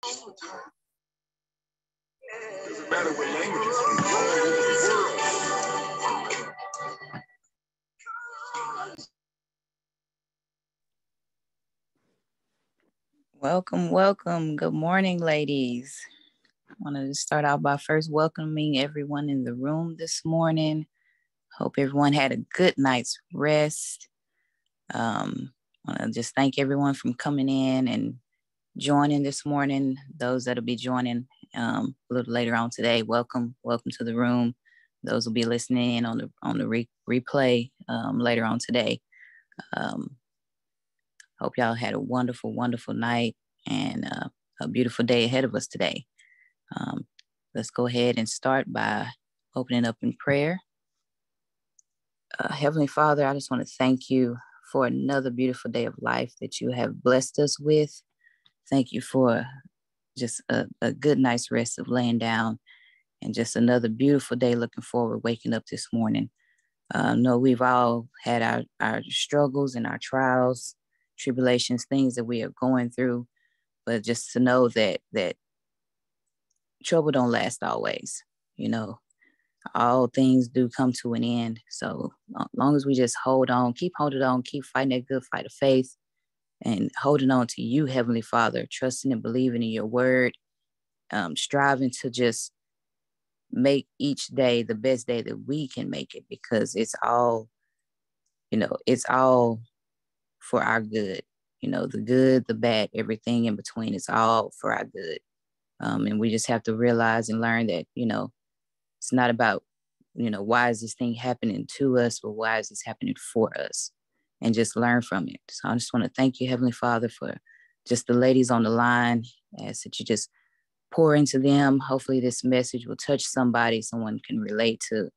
Doesn't matter what languages we all over the world. Welcome, welcome. Good morning, ladies. I wanted to start out by first welcoming everyone in the room this morning. Hope everyone had a good night's rest. I want to just thank everyone for coming in and joining this morning. Those that'll be joining a little later on today, welcome to the room. Those will be listening in on the replay later on today. Hope y'all had a wonderful, wonderful night and a beautiful day ahead of us today. Let's go ahead and start by opening up in prayer. Heavenly Father, I just want to thank you for another beautiful day of life that you have blessed us with. Thank you for just a good night's rest of laying down and just another beautiful day looking forward, waking up this morning. No, we've all had our struggles and our trials, tribulations, things that we are going through, but just to know that trouble don't last always. You know, all things do come to an end. So as long as we just hold on, keep holding on, keep fighting that good fight of faith and holding on to you, Heavenly Father, trusting and believing in your word, striving to just make each day the best day that we can make it, because it's all for our good. You know, the good, the bad, everything in between, it's all for our good. And we just have to realize and learn that, it's not about, why is this thing happening to us, but why is this happening for us? And just learn from it. So I just want to thank you, Heavenly Father, for just the ladies on the line. I ask that you just pour into them. Hopefully this message will touch somebody. Someone can relate to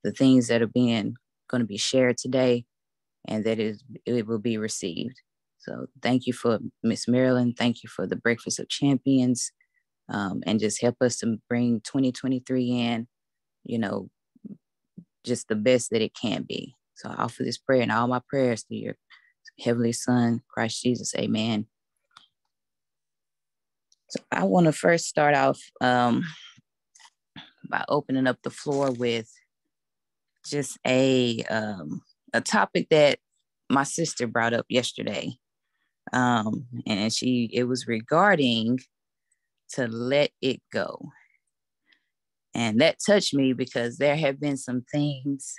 the things that are going to be shared today, and that it will be received. So thank you for Miss Marilyn. Thank you for the Breakfast of Champions. And just help us to bring 2023 in, just the best that it can be. So I offer this prayer and all my prayers to your Heavenly Son, Christ Jesus. Amen. So I want to first start off by opening up the floor with just a topic that my sister brought up yesterday. And it was regarding to let it go. And that touched me because there have been some things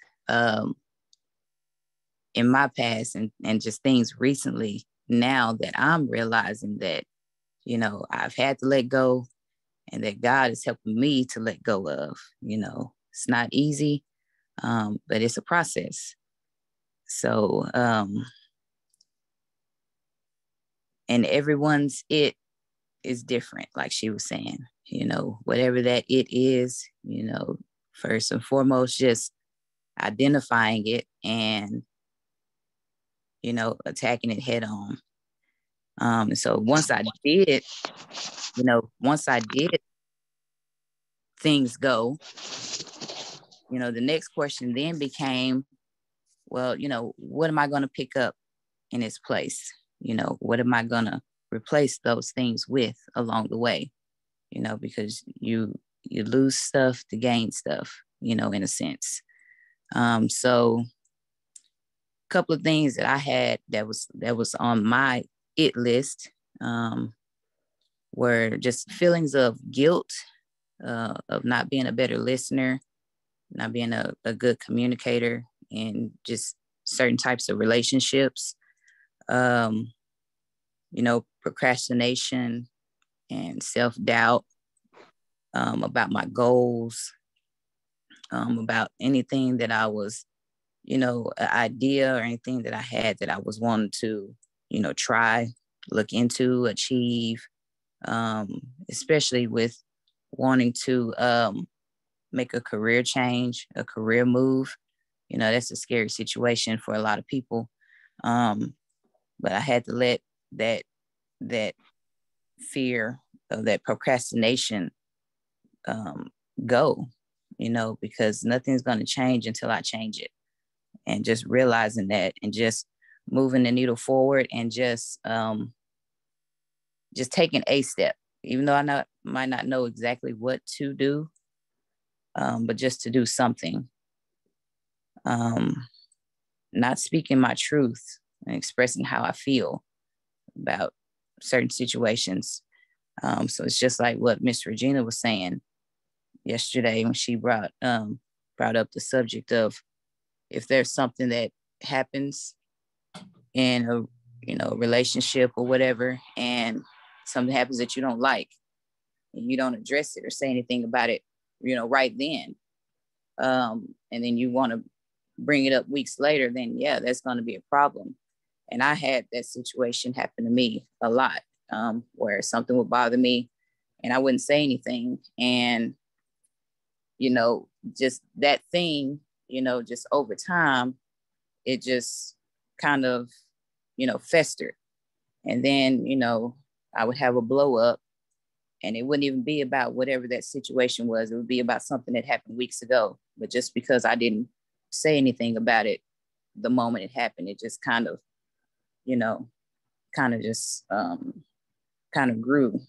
in my past and just things recently now that I'm realizing that, I've had to let go, and that God is helping me to let go of. It's not easy, but it's a process. So, and everyone's it is different, like she was saying, whatever that it is, first and foremost, just identifying it and, attacking it head on. And so once I did things go, the next question then became, well, what am I going to pick up in its place? What am I going to replace those things with along the way? Because you lose stuff to gain stuff, in a sense. So a couple of things that I had that was on my it list were just feelings of guilt, of not being a better listener, not being a good communicator in just certain types of relationships, procrastination and self-doubt about my goals, about anything that I was, an idea or anything that I had that I was wanting to, try, look into, achieve, especially with wanting to make a career change, a career move. That's a scary situation for a lot of people. But I had to let that fear of that procrastination go, because nothing's going to change until I change it. And just realizing that and just moving the needle forward and just taking a step, even though might not know exactly what to do, but just to do something. Not speaking my truth and expressing how I feel about certain situations. So it's just like what Miss Regina was saying yesterday when she brought up the subject of, if there's something that happens in a relationship or whatever, and something happens that you don't like, and you don't address it or say anything about it, right then, and then you want to bring it up weeks later, then yeah, that's going to be a problem. And I had that situation happen to me a lot, where something would bother me and I wouldn't say anything. And, just that thing, just over time, it just kind of, festered. And then, I would have a blow up, and it wouldn't even be about whatever that situation was. It would be about something that happened weeks ago. But just because I didn't say anything about it the moment it happened, it just kind of, just kind of grew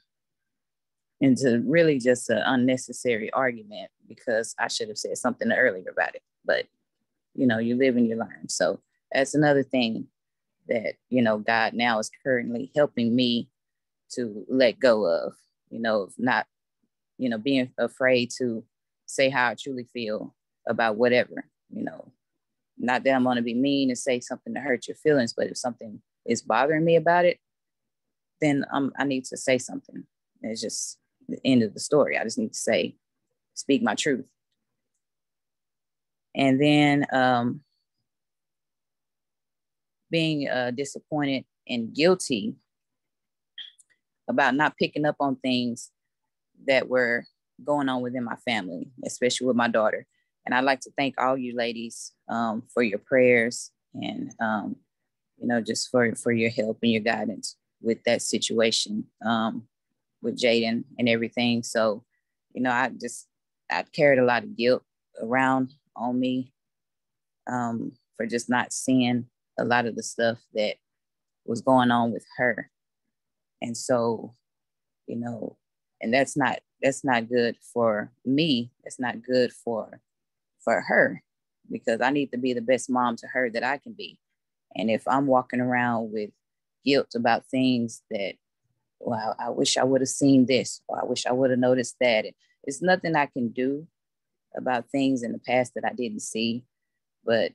into really just an unnecessary argument, because I should have said something earlier about it. But, you live and you learn. So that's another thing that, God now is currently helping me to let go of, not, being afraid to say how I truly feel about whatever, not that I'm going to be mean and say something to hurt your feelings, but if something is bothering me about it, then I need to say something. It's just the end of the story. I just need to speak my truth. And then being disappointed and guilty about not picking up on things that were going on within my family, especially with my daughter. And I'd like to thank all you ladies for your prayers and, just for your help and your guidance with that situation with Jaden and everything. So, I carried a lot of guilt around on me for just not seeing a lot of the stuff that was going on with her. And so, and that's not good for me. It's not good for her, because I need to be the best mom to her that I can be. And if I'm walking around with guilt about things that, well, I wish I would have seen this, or I wish I would have noticed that. It's nothing I can do about things in the past that I didn't see, but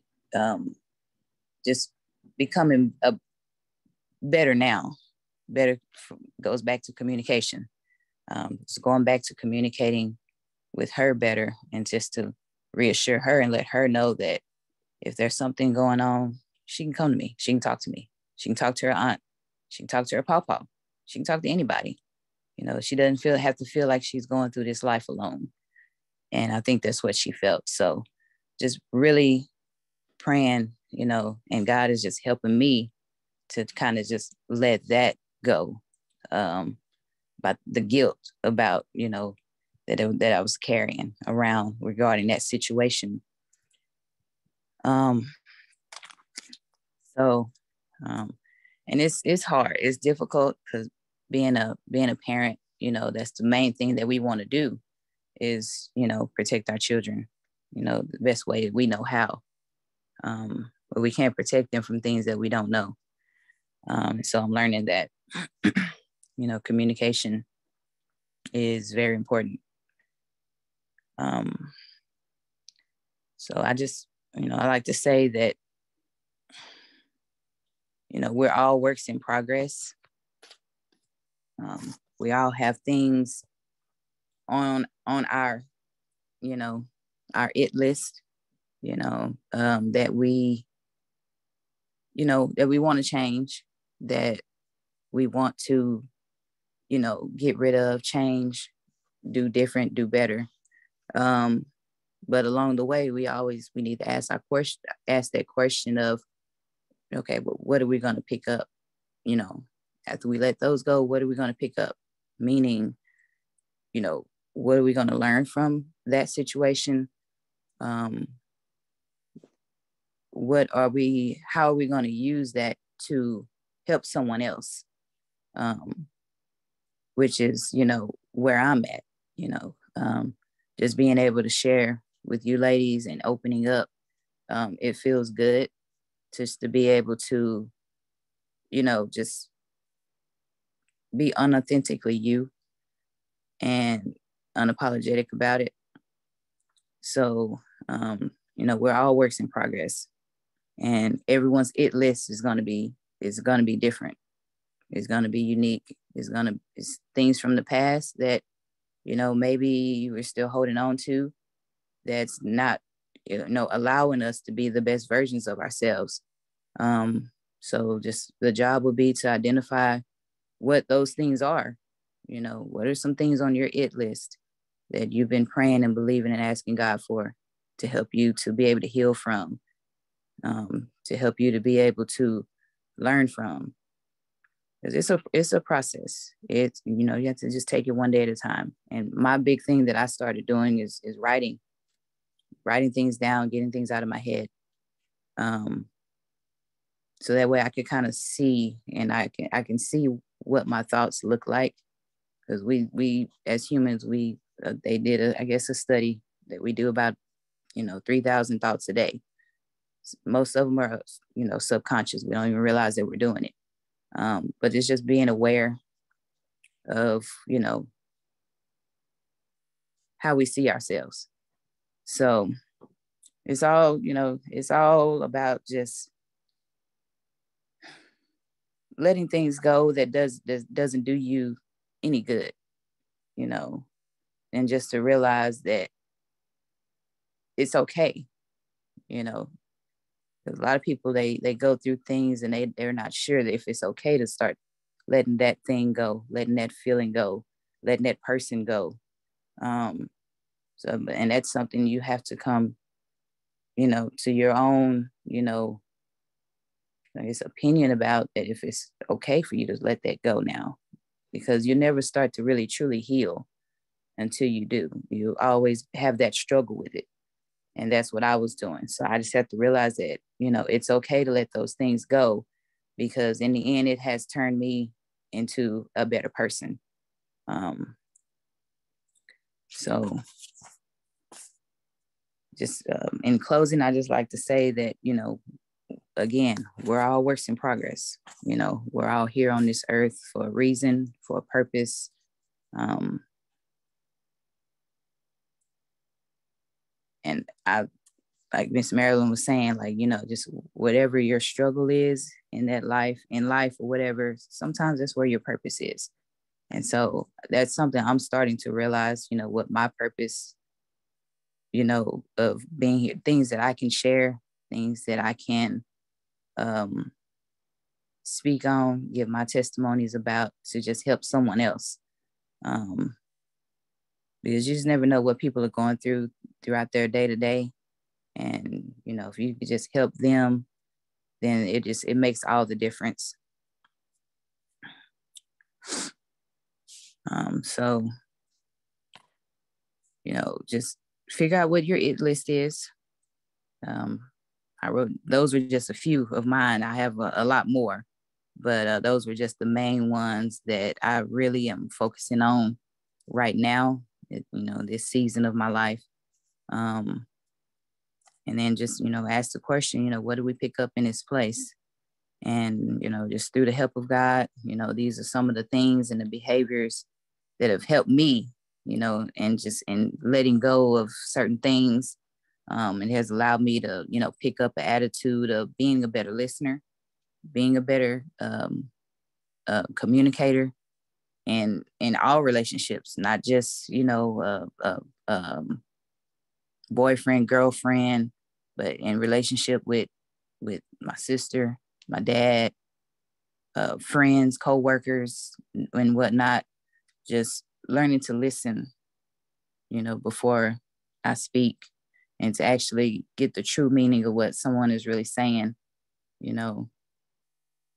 just becoming a better now. Better goes back to communication. Just going back to communicating with her better, and just to reassure her and let her know that if there's something going on, she can come to me. She can talk to me. She can talk to her aunt. She can talk to her pawpaw. She can talk to anybody. She doesn't have to feel like she's going through this life alone. And I think that's what she felt. So just really praying, and God is just helping me to kind of just let that go. About the guilt about, that I was carrying around regarding that situation. And it's hard. It's difficult, because being a parent, that's the main thing that we want to do is, protect our children, the best way we know how. But we can't protect them from things that we don't know. So I'm learning that, communication is very important. So I just, I like to say that, we're all works in progress. We all have things on our, our it list, that we, that we want to change, that we want to, get rid of, change, do different, do better. But along the way, we need to ask that question of, okay, but what are we going to pick up? After we let those go, what are we going to pick up? Meaning, what are we going to learn from that situation? How are we going to use that to help someone else which is, where I'm at, just being able to share with you ladies and opening up. It feels good just to be able to, just be unauthentically you and unapologetic about it. So, we're all works in progress, and everyone's it list is going to be different. It's going to be unique. It's things from the past that, maybe you were still holding on to, that's not, allowing us to be the best versions of ourselves. So just the job would be to identify what those things are. What are some things on your it list that you've been praying and believing and asking God for, to help you to be able to heal from, to help you to be able to learn from. Because it's a process. It's, you have to just take it one day at a time. And my big thing that I started doing is writing things down, getting things out of my head. So that way I could kind of see, and I can see what my thoughts look like. Because we as humans, they did a study that we do about 3,000 thoughts a day. Most of them are subconscious. We don't even realize that we're doing it. But it's just being aware of how we see ourselves. So it's all about just letting things go that doesn't do you any good, and just to realize that it's okay. A lot of people, they go through things and they're not sure that if it's okay to start letting that thing go, letting that feeling go, letting that person go. And that's something you have to come, to your own, I guess, opinion about, that if it's okay for you to let that go now, because you never start to really truly heal until you do. You always have that struggle with it. And that's what I was doing. So I just have to realize that, it's okay to let those things go, because in the end, it has turned me into a better person. So just in closing, I just like to say that, again, we're all works in progress. We're all here on this earth for a reason, for a purpose. And I, like Miss Marilyn was saying, like, just whatever your struggle is in life or whatever, sometimes that's where your purpose is. And so that's something I'm starting to realize, what my purpose, of being here, things that I can share, things that I can speak on, give my testimonies about, to just help someone else. Because you just never know what people are going through throughout their day to day. And, if you could just help them, then it makes all the difference. So, just figure out what your it list is. I wrote, those were just a few of mine. I have a lot more, but those were just the main ones that I really am focusing on right now, this season of my life. And then just, ask the question, what do we pick up in its place? And, just through the help of God, these are some of the things and the behaviors that have helped me, and just in letting go of certain things. It has allowed me to, pick up an attitude of being a better listener, being a better communicator, and in all relationships, not just, boyfriend, girlfriend, but in relationship with my sister, my dad, friends, co-workers, and whatnot. Just learning to listen, before I speak, and to actually get the true meaning of what someone is really saying.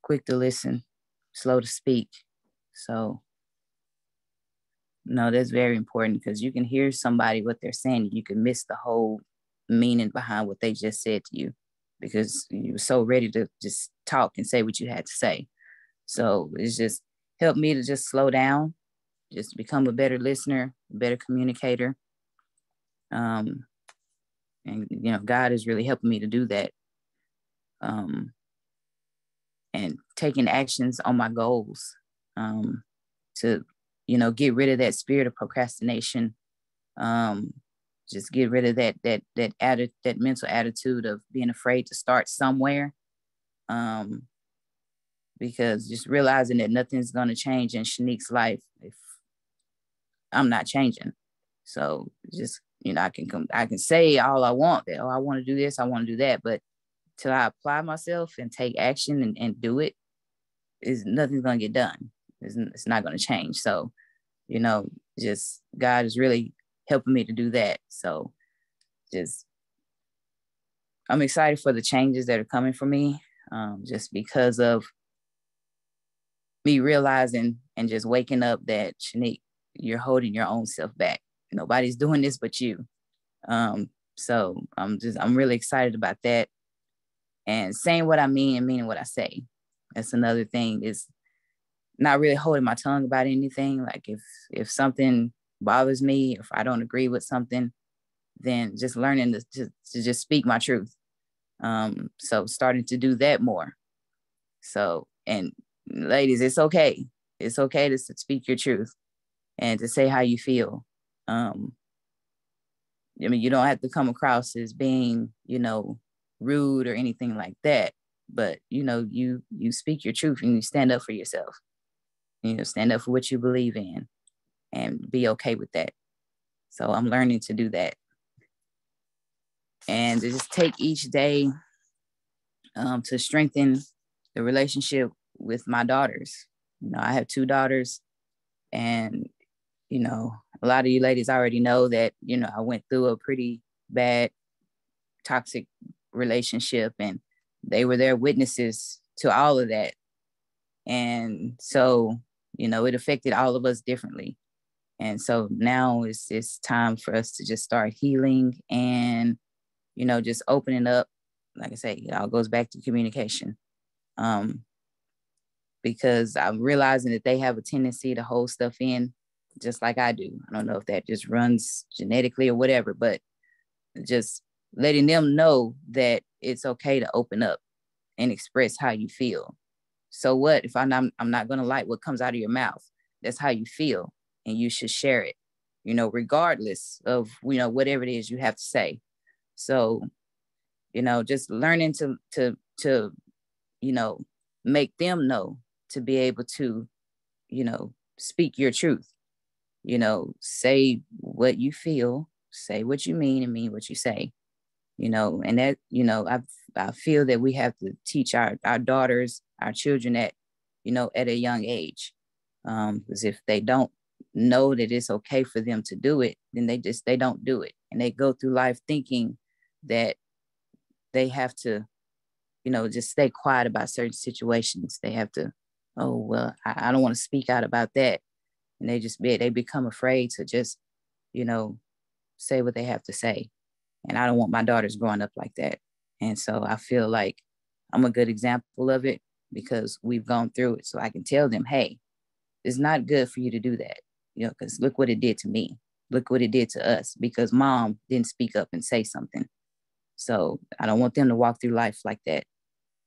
Quick to listen, slow to speak. So, no, that's very important, because you can hear somebody what they're saying. You can miss the whole meaning behind what they just said to you, because you were so ready to just talk and say what you had to say. So it's just helped me to just slow down just become a better listener, a better communicator. And, God is really helping me to do that. And taking actions on my goals, to, get rid of that spirit of procrastination. Just get rid of that mental attitude of being afraid to start somewhere. Because just realizing that nothing's going to change in Shanique's life if I'm not changing. So just, I can say all I want, that, I want to do this, I want to do that. But till I apply myself and take action and do it, nothing's going to get done. It's not going to change. So, just God is really helping me to do that. So just, I'm excited for the changes that are coming for me, just because of me realizing and just waking up that, Shanique, you're holding your own self back. Nobody's doing this but you. So I'm really excited about that. And saying what I mean and meaning what I say. That's another thing, is not really holding my tongue about anything. Like if something bothers me, if I don't agree with something, then just learning to just speak my truth. So starting to do that more. So, and ladies, it's okay. It's okay to speak your truth and to say how you feel. You don't have to come across as being, rude or anything like that. But, you speak your truth and you stand up for yourself. Stand up for what you believe in and be okay with that. So I'm learning to do that. And to just take each day to strengthen the relationship with my daughters. I have 2 daughters, and, a lot of you ladies already know that, I went through a pretty bad toxic relationship, and they were their witnesses to all of that. And so, it affected all of us differently. And so now it's time for us to just start healing and, just opening up. Like I say, it all goes back to communication. Because I'm realizing that they have a tendency to hold stuff in just like I do. I don't know if that just runs genetically or whatever, but just letting them know that it's okay to open up and express how you feel. So what if I'm not going to like what comes out of your mouth? That's how you feel, and you should share it, regardless of, whatever it is you have to say. So, just learning to make them know, to be able to, speak your truth, say what you feel, say what you mean, and mean what you say, and that, I feel that we have to teach our daughters, our children at a young age. Because if they don't know that it's okay for them to do it, then they don't do it. And they go through life thinking that they have to, just stay quiet about certain situations. They have to, oh, well, I don't want to speak out about that. And they become afraid to just, say what they have to say. And I don't want my daughters growing up like that. And so I feel like I'm a good example of it, because we've gone through it. So I can tell them, hey, it's not good for you to do that, because look what it did to me. Look what it did to us, because mom didn't speak up and say something. So I don't want them to walk through life like that.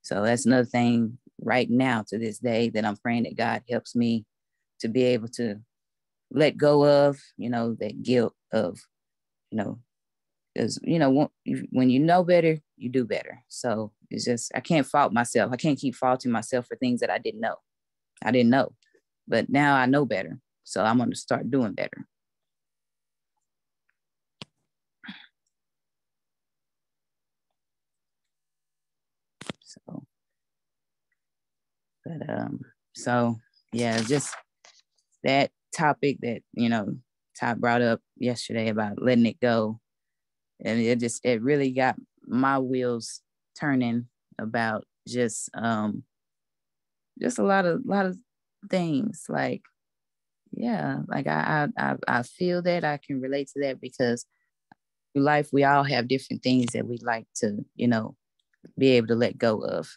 So that's another thing right now to this day that I'm praying that God helps me to be able to let go of, that guilt of, because, when you know better, you do better. So it's just, I can't fault myself. I can't keep faulting myself for things that I didn't know. I didn't know, but now I know better. So I'm going to start doing better. So yeah, just that topic that, Todd brought up yesterday about letting it go. And it really got my wheels turning about just a lot of things. Like, yeah, like I feel that I can relate to that, because through life, we all have different things that we like to, be able to let go of.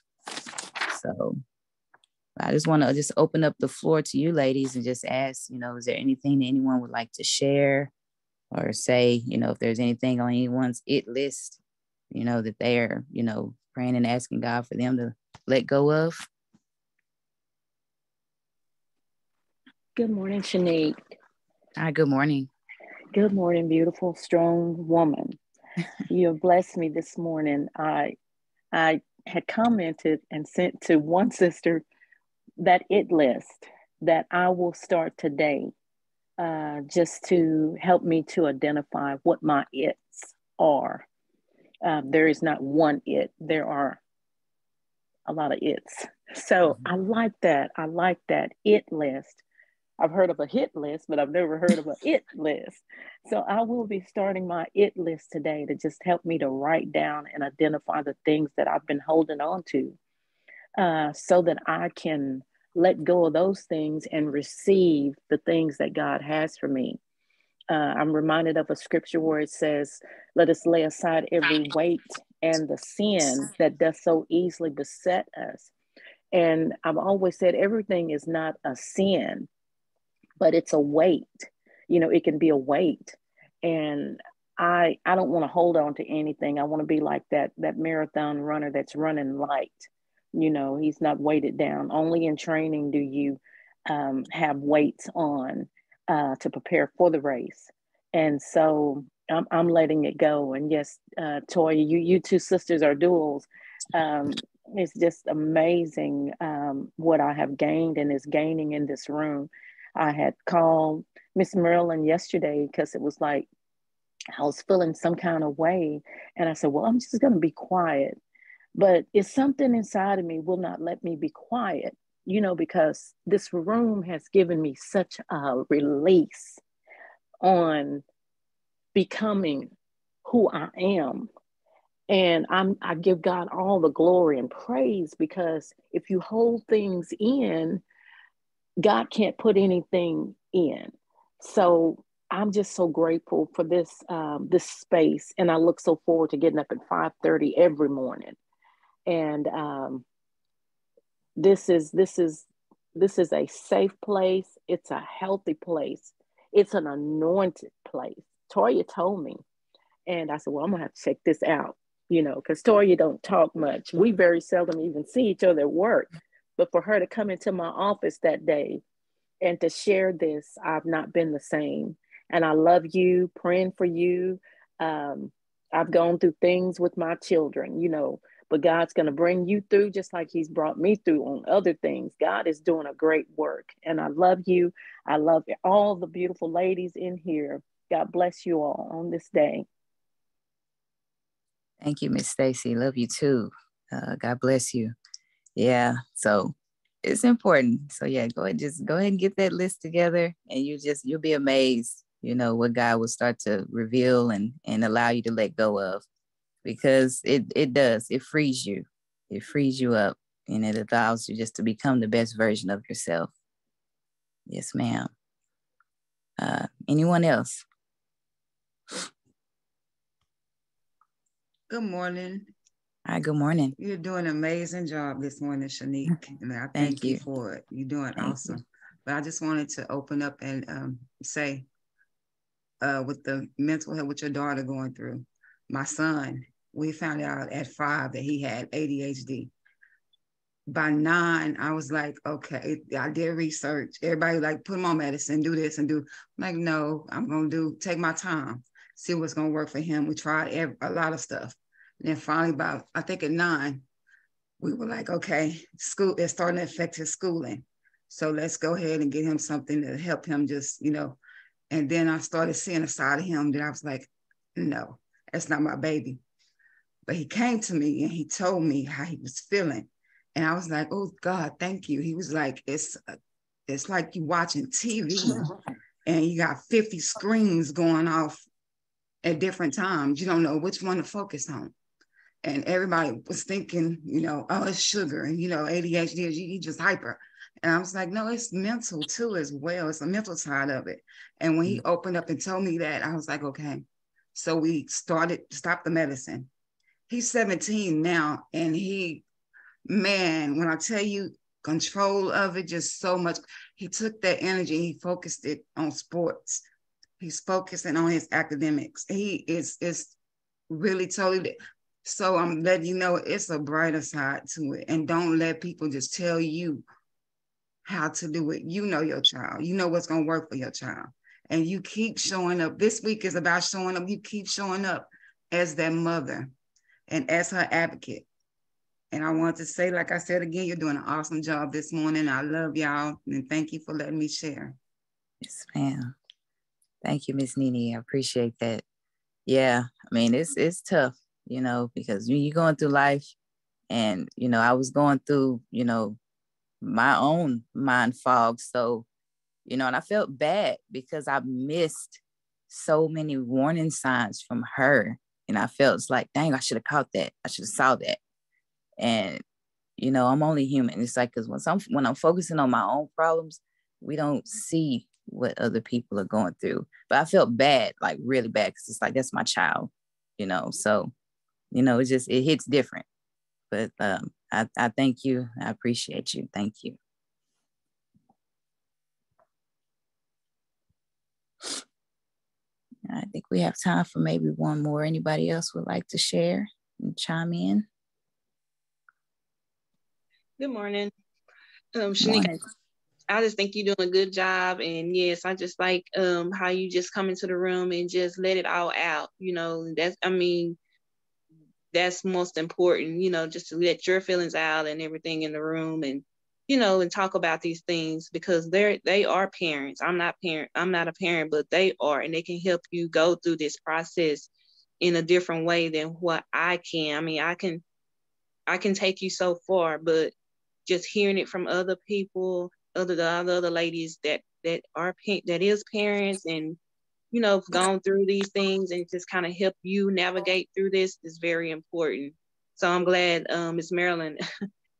So I just want to just open up the floor to you ladies and just ask, is there anything that anyone would like to share or say, if there's anything on anyone's it list, that they're, praying and asking God for them to let go of? Good morning, Shanique. Hi, good morning. Good morning, beautiful, strong woman. You have blessed me this morning. I had commented and sent to one sister that it list that I will start today, just to help me to identify what my its are. There is not one it. There are a lot of its. So I like that. I like that it list. I've heard of a hit list, but I've never heard of a it list. So I will be starting my it list today to just help me to write down and identify the things that I've been holding on to, so that I can let go of those things and receive the things that God has for me. I'm reminded of a scripture where it says, let us lay aside every weight and the sin that does so easily beset us. And I've always said everything is not a sin, but it's a weight. It can be a weight. And I don't want to hold on to anything. I want to be like that marathon runner that's running light. He's not weighted down. Only in training do you have weights on to prepare for the race. And so I'm letting it go. And yes, Toya, you two sisters are duals. It's just amazing what I have gained and is gaining in this room. I had called Miss Marilyn yesterday because it was like I was feeling some kind of way. And I said, well, I'm just going to be quiet. But it's something inside of me will not let me be quiet, because this room has given me such a release on becoming who I am. And I give God all the glory and praise, because if you hold things in, God can't put anything in. So I'm just so grateful for this space, and I look so forward to getting up at 5:30 every morning. And this is a safe place. It's a healthy place. It's an anointed place. Toya told me, and I said, well, I'm gonna have to check this out, because Toya don't talk much. We very seldom even see each other at work. But for her to come into my office that day and to share this, I've not been the same. And I love you, praying for you. I've gone through things with my children, but God's going to bring you through just like he's brought me through on other things. God is doing a great work. And I love you. I love all the beautiful ladies in here. God bless you all on this day. Thank you, Miss Stacy. Love you too. God bless you. Yeah. So it's important. So yeah, go ahead and get that list together, and you'll be amazed, what God will start to reveal and allow you to let go of, because it frees you up, and it allows you just to become the best version of yourself. Yes, ma'am. Anyone else? Good morning. Hi, good morning. You're doing an amazing job this morning, Shanique. And I thank you for it. You're doing awesome. But I just wanted to open up and say, with the mental health with your daughter going through, my son, we found out at 5 that he had ADHD. By 9, I was like, okay, I did research. Everybody like, put him on medicine, do this and do. I'm like, no, I'm going to take my time, see what's going to work for him. We tried a lot of stuff. And then finally I think at 9, we were like, okay, school is starting to affect his schooling. So let's go ahead and get him something to help him just, and then I started seeing a side of him that I was like, no, that's not my baby. But he came to me and he told me how he was feeling. And I was like, oh God, thank you. He was like, it's like you watching TV and you got 50 screens going off at different times. You don't know which one to focus on. And everybody was thinking, oh, it's sugar and, ADHD, you just hyper. And I was like, no, it's mental too as well. It's a mental side of it. And when he opened up and told me that, I was like, okay. So we stopped the medicine. He's 17 now. And when I tell you, control of it, just so much. He took that energy, he focused it on sports. He's focusing on his academics. He is really totally. So I'm letting you know it's a brighter side to it. And don't let people just tell you how to do it. You know your child. You know what's going to work for your child. And you keep showing up. This week is about showing up. You keep showing up as that mother and as her advocate. And I want to say, like I said again, you're doing an awesome job this morning. I love y'all. And thank you for letting me share. Yes, ma'am. Thank you, Miss Nene. I appreciate that. Yeah, I mean, it's tough, you know, because when you're going through life and, you know, I was going through, you know, my own mind fog. So, you know, and I felt bad because I missed so many warning signs from her. And I felt it's like, dang, I should have caught that. I should have saw that. And, you know, I'm only human. It's like, because when I'm focusing on my own problems, we don't see what other people are going through. But I felt bad, like really bad, because it's like, that's my child, you know. So, you know, it hits different. But I thank you. I appreciate you. Thank you. I think we have time for maybe one more. Anybody else would like to share and chime in? Good morning. Shanique, I just think you're doing a good job. And yes, I just like how you just come into the room and just let it all out. You know, that's most important, you know, just to let your feelings out and everything in the room, and, you know, and talk about these things, because they are parents. I'm not a parent, but they are, and they can help you go through this process in a different way than what I can. I mean, I can take you so far, but just hearing it from other people, the other ladies that is parents, and, you know, gone through these things, and just kind of help you navigate through this is very important. So I'm glad, Miss Marilyn,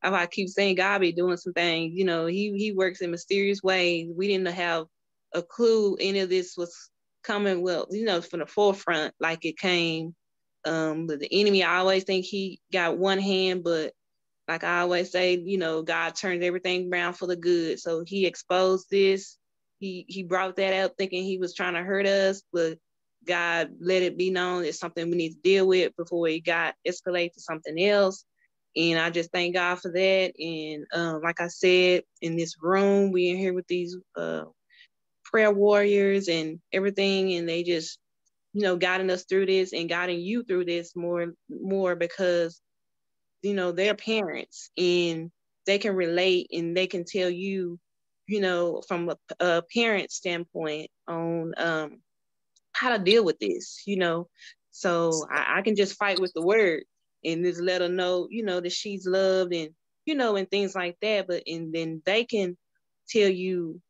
I keep saying God be doing some things, you know, he works in mysterious ways. We didn't have a clue any of this was coming, well, you know, from the forefront like it came. But the enemy, I always think he got one hand, but like I always say, you know, God turns everything around for the good. So he exposed this. He brought that up thinking he was trying to hurt us, but God let it be known it's something we need to deal with before it got escalated to something else. And I just thank God for that. And like I said, in this room, we in here with these prayer warriors and everything, and they just, you know, guiding us through this and guiding you through this more because, you know, they're parents and they can relate and they can tell you, you know, from a parent standpoint on how to deal with this, you know. So I can just fight with the word and just let her know, you know, that she's loved and, you know, and things like that. And then they can tell you,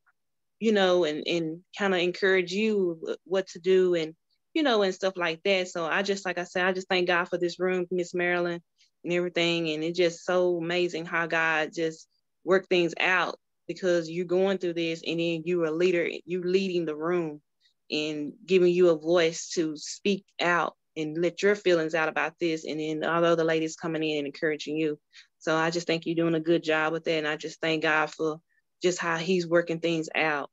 you know, and kind of encourage you what to do and, you know, and stuff like that. So I just, like I said, I just thank God for this room, Miss Marilyn, and everything. And it's just so amazing how God just worked things out, because you're going through this and then you're a leader, you're leading the room and giving you a voice to speak out and let your feelings out about this. And then all the other ladies coming in and encouraging you. So I just think you're doing a good job with that. And I just thank God for just how he's working things out.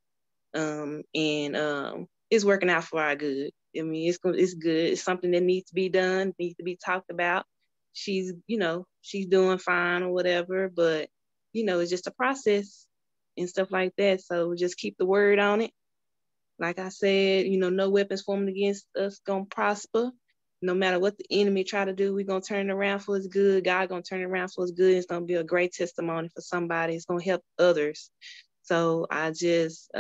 And it's working out for our good. I mean, it's good. It's something that needs to be done, needs to be talked about. She's, you know, she's doing fine or whatever, but, you know, it's just a process and stuff like that. So just keep the word on it. Like I said, you know, no weapons formed against us gonna prosper. No matter what the enemy try to do, we're gonna turn it around for his good. God gonna turn it around for his good. It's gonna be a great testimony for somebody. It's gonna help others. So I just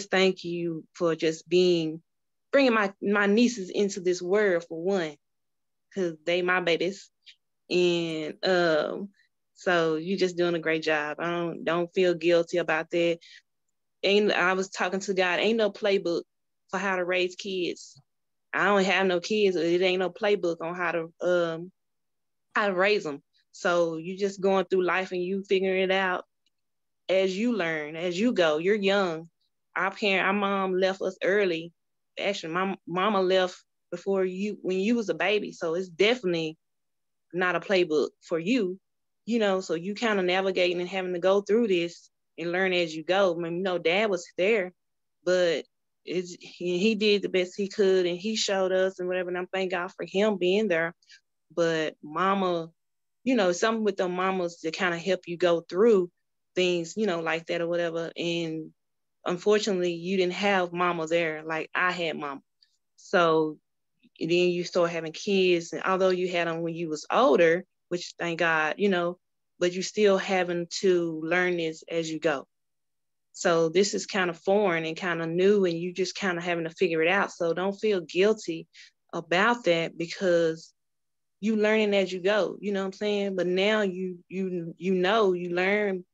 thank you for just bringing my nieces into this world, for one, because they my babies. And so you just doing a great job. I don't feel guilty about that. I was talking to God, ain't no playbook for how to raise kids. I don't have no kids. It ain't no playbook on how to raise them. So you just going through life and you figuring it out as you learn, as you go. You're young. Our mom left us early. Actually, my mama left when you was a baby. So it's definitely not a playbook for you. so you kind of navigating and having to go through this and learn as you go. I mean, Dad was there, but he did the best he could, and he showed us and whatever, and I'm thank God for him being there. But mama, something with the mamas to kind of help you go through things, like that or whatever. And unfortunately, you didn't have mama there like I had mama. So then you start having kids, and although you had them when you was older, which thank God, but you still having to learn this as you go. So this is kind of foreign and kind of new, and you just kind of having to figure it out. So don't feel guilty about that, because you learning as you go, you know what I'm saying? But now you learn,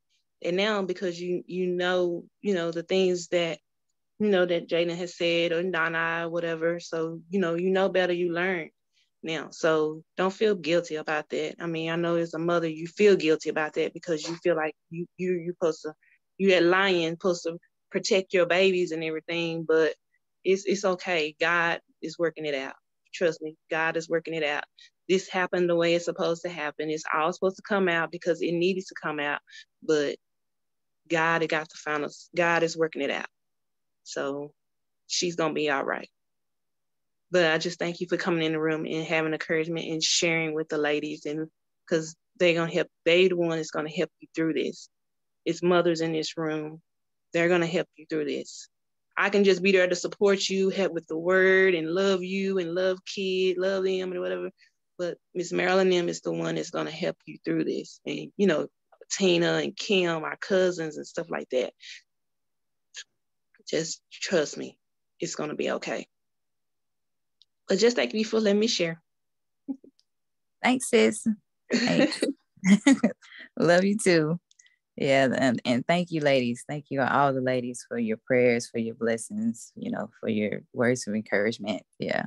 and now because you know the things that that Jaden has said, or Donna, or whatever. So you know better, you learn now. So don't feel guilty about that. I mean, I know as a mother you feel guilty about that, because you feel like you're supposed to, you at Lyons supposed to protect your babies and everything, but it's okay. God is working it out. Trust me, God is working it out. This happened the way it's supposed to happen. It's all supposed to come out because it needed to come out, but God, it got the final. God is working it out. So she's going to be all right. But I just thank you for coming in the room and having encouragement and sharing with the ladies, and because they're going to help. They the one that's going to help you through this. It's mothers in this room. They're going to help you through this. I can just be there to support you, help with the word, and love you, and love kid, love them, and whatever. But Miss Marilyn them is the one that's going to help you through this. And, Tina and Kim, our cousins and stuff like that. Just trust me. It's going to be okay. But just thank you for letting me share. Thanks, sis. Thanks. Love you too. Yeah, and thank you, ladies. Thank you, all the ladies, for your prayers, for your blessings, for your words of encouragement. Yeah.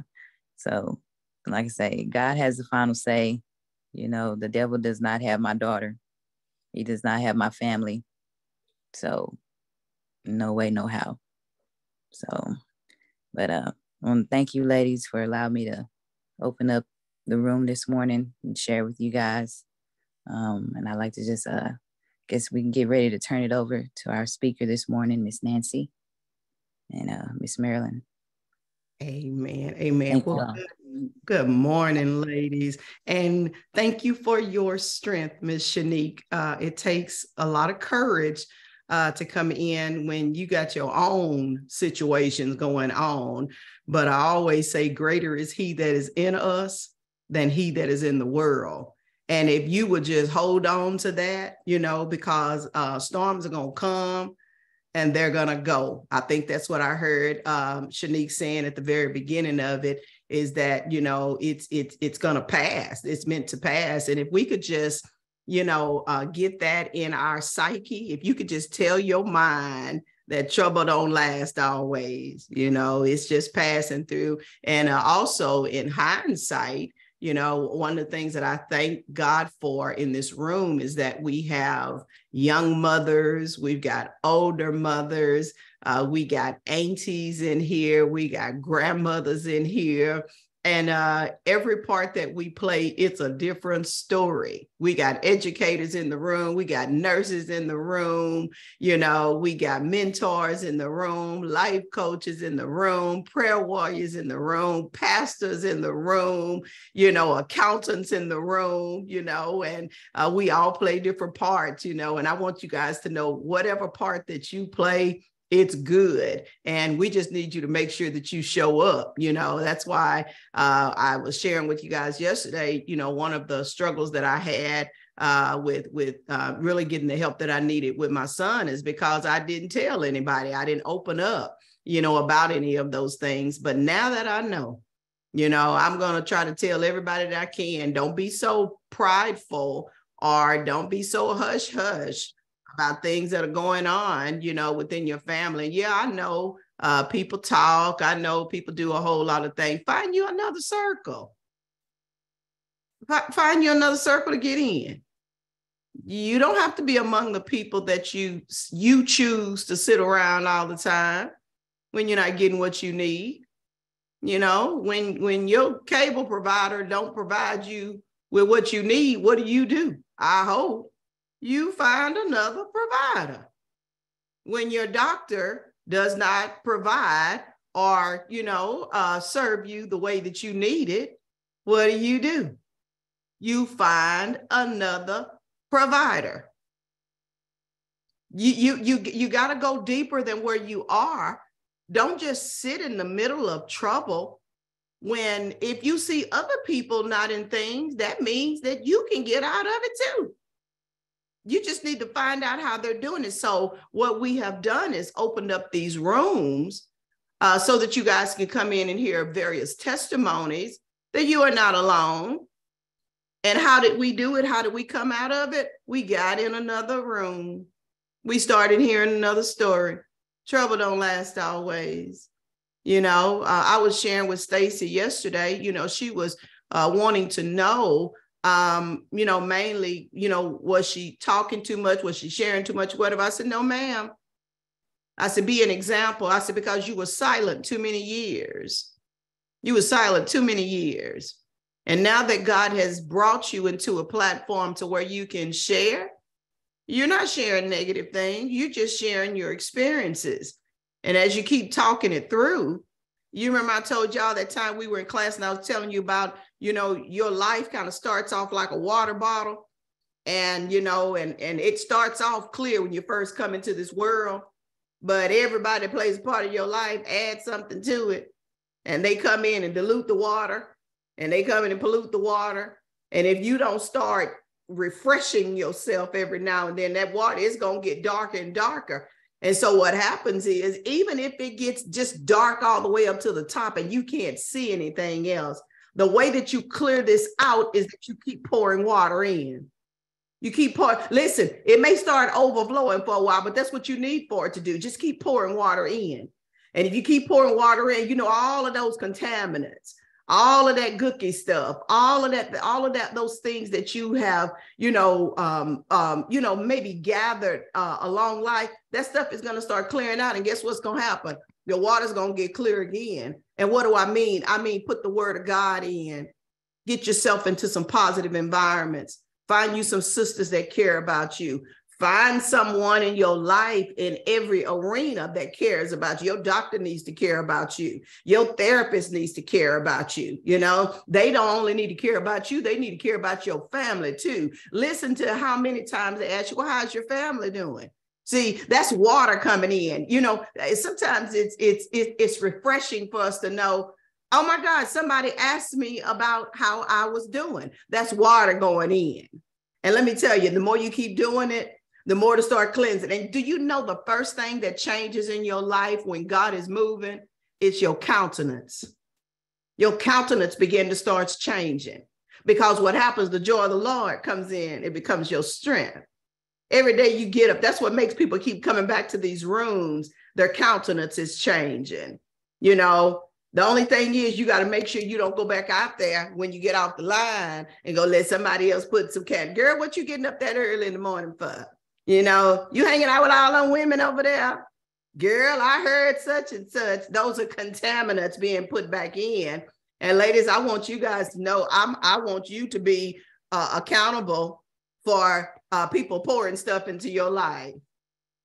So, like I say, God has the final say. The devil does not have my daughter. He does not have my family. So, no way, no how. So, but thank you, ladies, for allowing me to open up the room this morning and share with you guys. And I'd like to just guess we can get ready to turn it over to our speaker this morning, Miss Nancy and Miss Marilyn. Amen. Amen. Well, good morning, ladies. And thank you for your strength, Miss Shanique. It takes a lot of courage to come in when you got your own situations going on. But I always say greater is he that is in us than he that is in the world. And if you would just hold on to that, because storms are going to come and they're going to go. I think that's what I heard Shanique saying at the very beginning of it, is that, it's going to pass. It's meant to pass. And if we could just, get that in our psyche, if you could just tell your mind that trouble don't last always, it's just passing through. And also in hindsight, one of the things that I thank God for in this room is that we have young mothers, we've got older mothers, we got aunties in here, we got grandmothers in here. And every part that we play, it's a different story. We got educators in the room. We got nurses in the room. We got mentors in the room, life coaches in the room, prayer warriors in the room, pastors in the room, accountants in the room, and we all play different parts, and I want you guys to know whatever part that you play, it's good. And we just need you to make sure that you show up. That's why I was sharing with you guys yesterday, one of the struggles that I had with really getting the help that I needed with my son is because I didn't tell anybody. I didn't open up, about any of those things. But now that I know, I'm going to try to tell everybody that I can. Don't be so prideful, or don't be so hush hush about things that are going on, within your family. Yeah, I know people talk. I know people do a whole lot of things. Find you another circle. Find you another circle to get in. You don't have to be among the people that you choose to sit around all the time when you're not getting what you need. When your cable provider don't provide you with what you need, what do? I hope you find another provider. When your doctor does not provide or, serve you the way that you need it, what do? You find another provider. You got to go deeper than where you are. Don't just sit in the middle of trouble. If you see other people not in things, that means that you can get out of it too. You just need to find out how they're doing it. So what we have done is opened up these rooms so that you guys can come in and hear various testimonies that you are not alone. And how did we do it? How did we come out of it? We got in another room. We started hearing another story. Trouble don't last always. I was sharing with Stacy yesterday, she was wanting to know, mainly, was she talking too much? Was she sharing too much? Whatever. I said, no, ma'am. I said, be an example. I said, because you were silent too many years. You were silent too many years. And now that God has brought you into a platform to where you can share, you're not sharing negative things. You're just sharing your experiences. And as you keep talking it through, you remember I told y'all that time we were in class and I was telling you about, your life kind of starts off like a water bottle. And, and it starts off clear when you first come into this world. But everybody that plays a part of your life adds something to it. And they come in and dilute the water. And they come in and pollute the water. And if you don't start refreshing yourself every now and then, that water is going to get darker and darker. And so what happens is, even if it gets just dark all the way up to the top and you can't see anything else, the way that you clear this out is that you keep pouring water in. You keep pouring. Listen, it may start overflowing for a while, but that's what you need for it to do. Just keep pouring water in. And if you keep pouring water in, all of those contaminants, all of that gooky stuff, all of that, those things that you have, maybe gathered along life, that stuff is going to start clearing out. And guess what's going to happen? Your water's going to get clear again. And what do I mean? I mean, put the word of God in, get yourself into some positive environments, find you some sisters that care about you. Find someone in your life in every arena that cares about you. Your doctor needs to care about you. Your therapist needs to care about you. They don't only need to care about you. They need to care about your family too. Listen to how many times they ask you, well, how's your family doing? See, that's water coming in. Sometimes it's refreshing for us to know, oh my God, somebody asked me about how I was doing. That's water going in. And let me tell you, the more you keep doing it, the more to start cleansing. And do you know the first thing that changes in your life when God is moving? It's your countenance. Your countenance begin to start changing, because what happens, the joy of the Lord comes in, it becomes your strength. Every day you get up, that's what makes people keep coming back to these rooms. Their countenance is changing. The only thing is, you got to make sure you don't go back out there when you get off the line and go let somebody else put some cat. Girl, what you getting up that early in the morning for? You hanging out with all them women over there? Girl, I heard such and such. Those are contaminants being put back in. And ladies, I want you guys to know, I want you to be accountable for people pouring stuff into your life.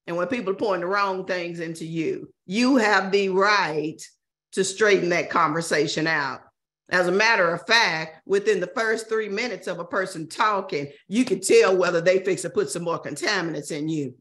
And when people are pouring the wrong things into you, you have the right to straighten that conversation out. As a matter of fact, within the first 3 minutes of a person talking, you can tell whether they fix to put some more contaminants in you.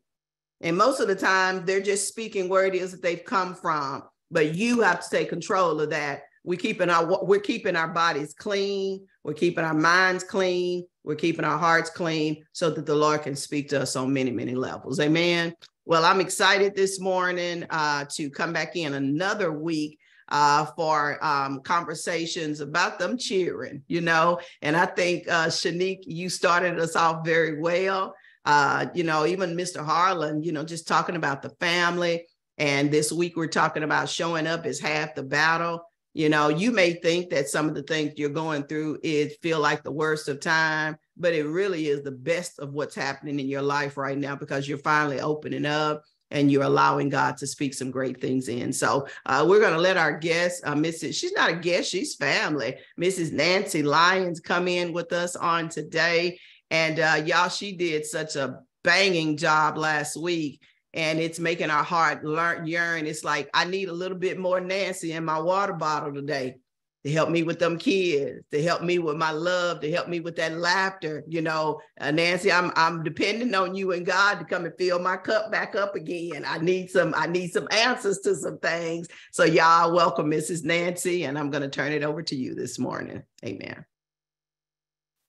And most of the time, they're just speaking where it is that they've come from. But you have to take control of that. We're keeping our bodies clean. We're keeping our minds clean. We're keeping our hearts clean so that the Lord can speak to us on many, many levels. Amen. Well, I'm excited this morning to come back in another week for conversations about them cheering, and I think, Shanique, you started us off very well. Even Mr. Harlan, just talking about the family. And this week we're talking about showing up is half the battle. You may think that some of the things you're going through feel like the worst of time, but it really is the best of what's happening in your life right now, because you're finally opening up and you're allowing God to speak some great things in. So we're going to let our guest, she's not a guest, she's family, Mrs. Nancy Lyons, come in with us on today. And y'all, she did such a banging job last week. And it's making our heart yearn. It's like, I need a little bit more Nancy in my water bottle today to help me with them kids, to help me with my love, to help me with that laughter. You know, Nancy, I'm depending on you and God to come and fill my cup back up again. I need some answers to some things. So y'all, welcome Mrs. Nancy, and I'm going to turn it over to you this morning. Amen.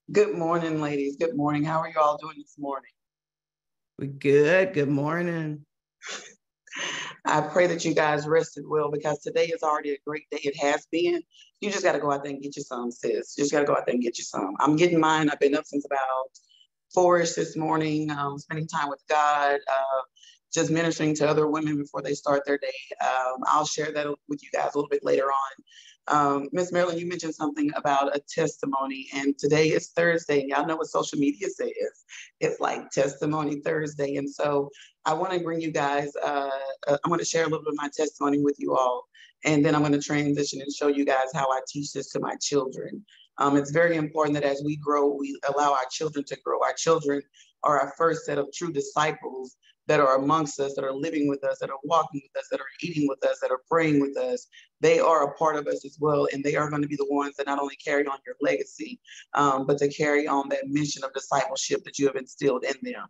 Good morning, ladies. Good morning. How are you all doing this morning? We're good. Good morning. I pray that you guys rested well, because today is already a great day. It has been. You just got to go out there and get you some, sis. You just got to go out there and get you some. I'm getting mine. I've been up since about 4-ish this morning, spending time with God, just ministering to other women before they start their day. I'll share that with you guys a little bit later on. Miss Marilyn, you mentioned something about a testimony, and today is Thursday. Y'all know what social media says. It's like Testimony Thursday. And so I want to bring you guys, I'm going to share a little bit of my testimony with you all, and then I'm going to transition and show you guys how I teach this to my children. It's very important that as we grow, we allow our children to grow. Our children are our first set of true disciples that are amongst us, that are living with us, that are walking with us, that are eating with us, that are praying with us. They are a part of us as well, and they are going to be the ones that not only carry on your legacy, but to carry on that mission of discipleship that you have instilled in them.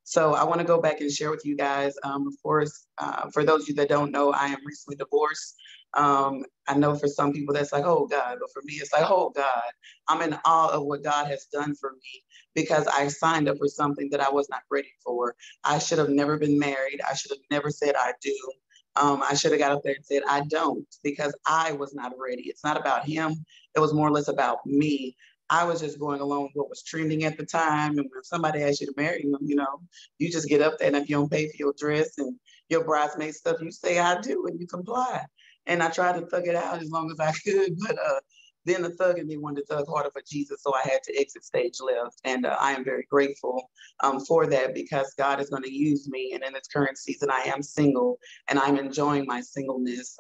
So I want to go back and share with you guys, of course, for those of you that don't know, I am recently divorced. I know for some people that's like, oh God, but for me, it's like, oh God, I'm in awe of what God has done for me, because I signed up for something that I was not ready for. I should have never been married. I should have never said I do. I should have got up there and said I don't, because I was not ready. It's not about him. It was more or less about me. I was just going along with what was trending at the time. And if somebody asks you to marry them, you know, you just get up there, and if you don't pay for your dress and your bridesmaid stuff, you say I do, and you comply. And I tried to thug it out as long as I could, but then the thug in me wanted to thug harder for Jesus, so I had to exit stage left. And I am very grateful for that, because God is going to use me. And in this current season, I am single, and I'm enjoying my singleness.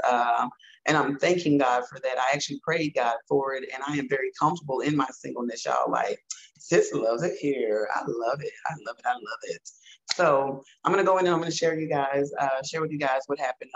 And I'm thanking God for that. I actually prayed God for it, and I am very comfortable in my singleness, y'all. Like, sis loves it here. I love it. I love it. I love it. So I'm going to go in and I'm going to share with you guys what happened.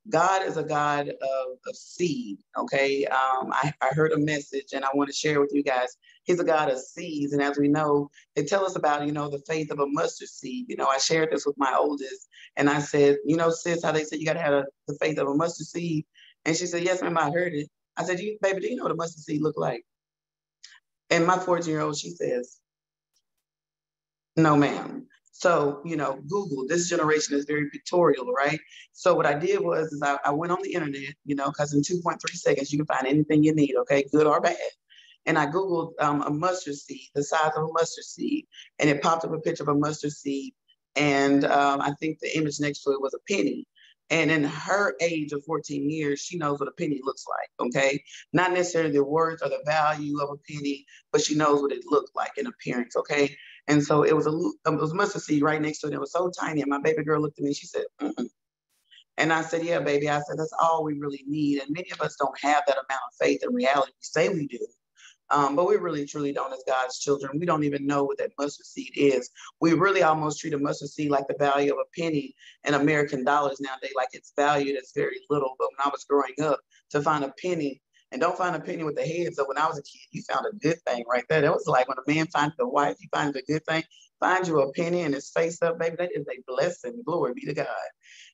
God is a God of seed, okay? I heard a message, and I want to share with you guys. He's a God of seeds, and as we know, they tell us about, you know, the faith of a mustard seed. You know, I shared this with my oldest, and I said, you know, sis, how they said you got to have the faith of a mustard seed? And she said, yes, ma'am, I heard it. I said, baby, do you know what a mustard seed look like? And my 14-year-old, she says, no, ma'am. So, you know, Google, this generation is very pictorial, right? So what I did was I went on the internet, you know, because in 2.3 seconds, you can find anything you need, okay, good or bad. And I Googled a mustard seed, the size of a mustard seed, and it popped up a picture of a mustard seed. And I think the image next to it was a penny. And in her age of 14 years, she knows what a penny looks like, okay? Not necessarily the worth or the value of a penny, but she knows what it looked like in appearance, okay? And so it was mustard seed right next to it. It was so tiny. And my baby girl looked at me and she said, mm-mm. And I said, yeah, baby. I said, that's all we really need. And many of us don't have that amount of faith in reality. We say we do. But we really, truly don't as God's children. We don't even know what that mustard seed is. We really almost treat a mustard seed like the value of a penny in American dollars nowadays, like it's valued as very little. But when I was growing up, to find a penny, and don't find a penny with the head. So when I was a kid, you found a good thing right there. That was like when a man finds a wife, he finds a good thing. Find you a penny and his face up, baby. That is a blessing. Glory be to God.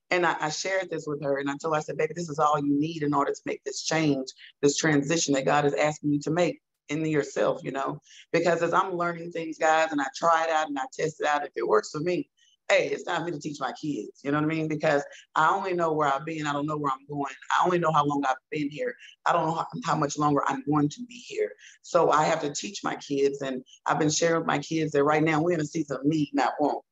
And I shared this with her, and I told her, I said, baby, this is all you need in order to make this change, this transition that God is asking you to make in yourself, you know, because as I'm learning things, guys, and I try it out and I test it out, if it works for me, hey, it's time for me to teach my kids, you know what I mean? Because I only know where I've been. I don't know where I'm going. I only know how long I've been here. I don't know how much longer I'm going to be here. So I have to teach my kids, and I've been sharing with my kids that right now we're in a season of need, not want.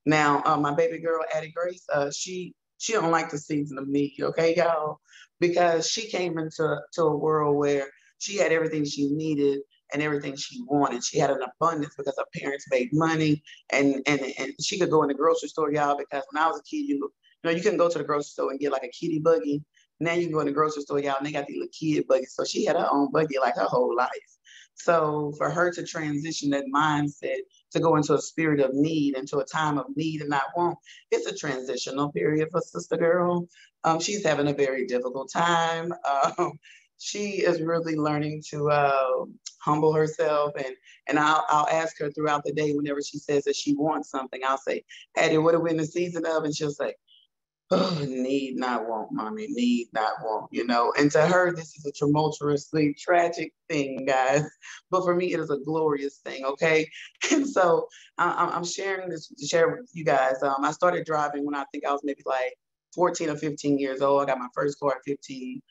Now, my baby girl, Addie Grace, she don't like the season of need, okay, y'all? Because she came into a world where she had everything she needed and everything she wanted. She had an abundance because her parents made money, and she could go in the grocery store, y'all, because when I was a kid, you know, you couldn't go to the grocery store and get like a kitty buggy. Now you can go in the grocery store, y'all, and they got these little kid buggies. So she had her own buggy like her whole life. So for her to transition that mindset to go into a spirit of need, into a time of need and not want, it's a transitional period for Sister Girl. She's having a very difficult time. She is really learning to humble herself, and I'll ask her throughout the day whenever she says that she wants something. I'll say, Addie, what are we in the season of? And she'll say, oh, need not want, mommy, need not want, you know. And to her, this is a tumultuously tragic thing, guys. But for me, it is a glorious thing, okay? And so I'm sharing this to share with you guys. I started driving when I think I was maybe like 14 or 15 years old. I got my first car at 15.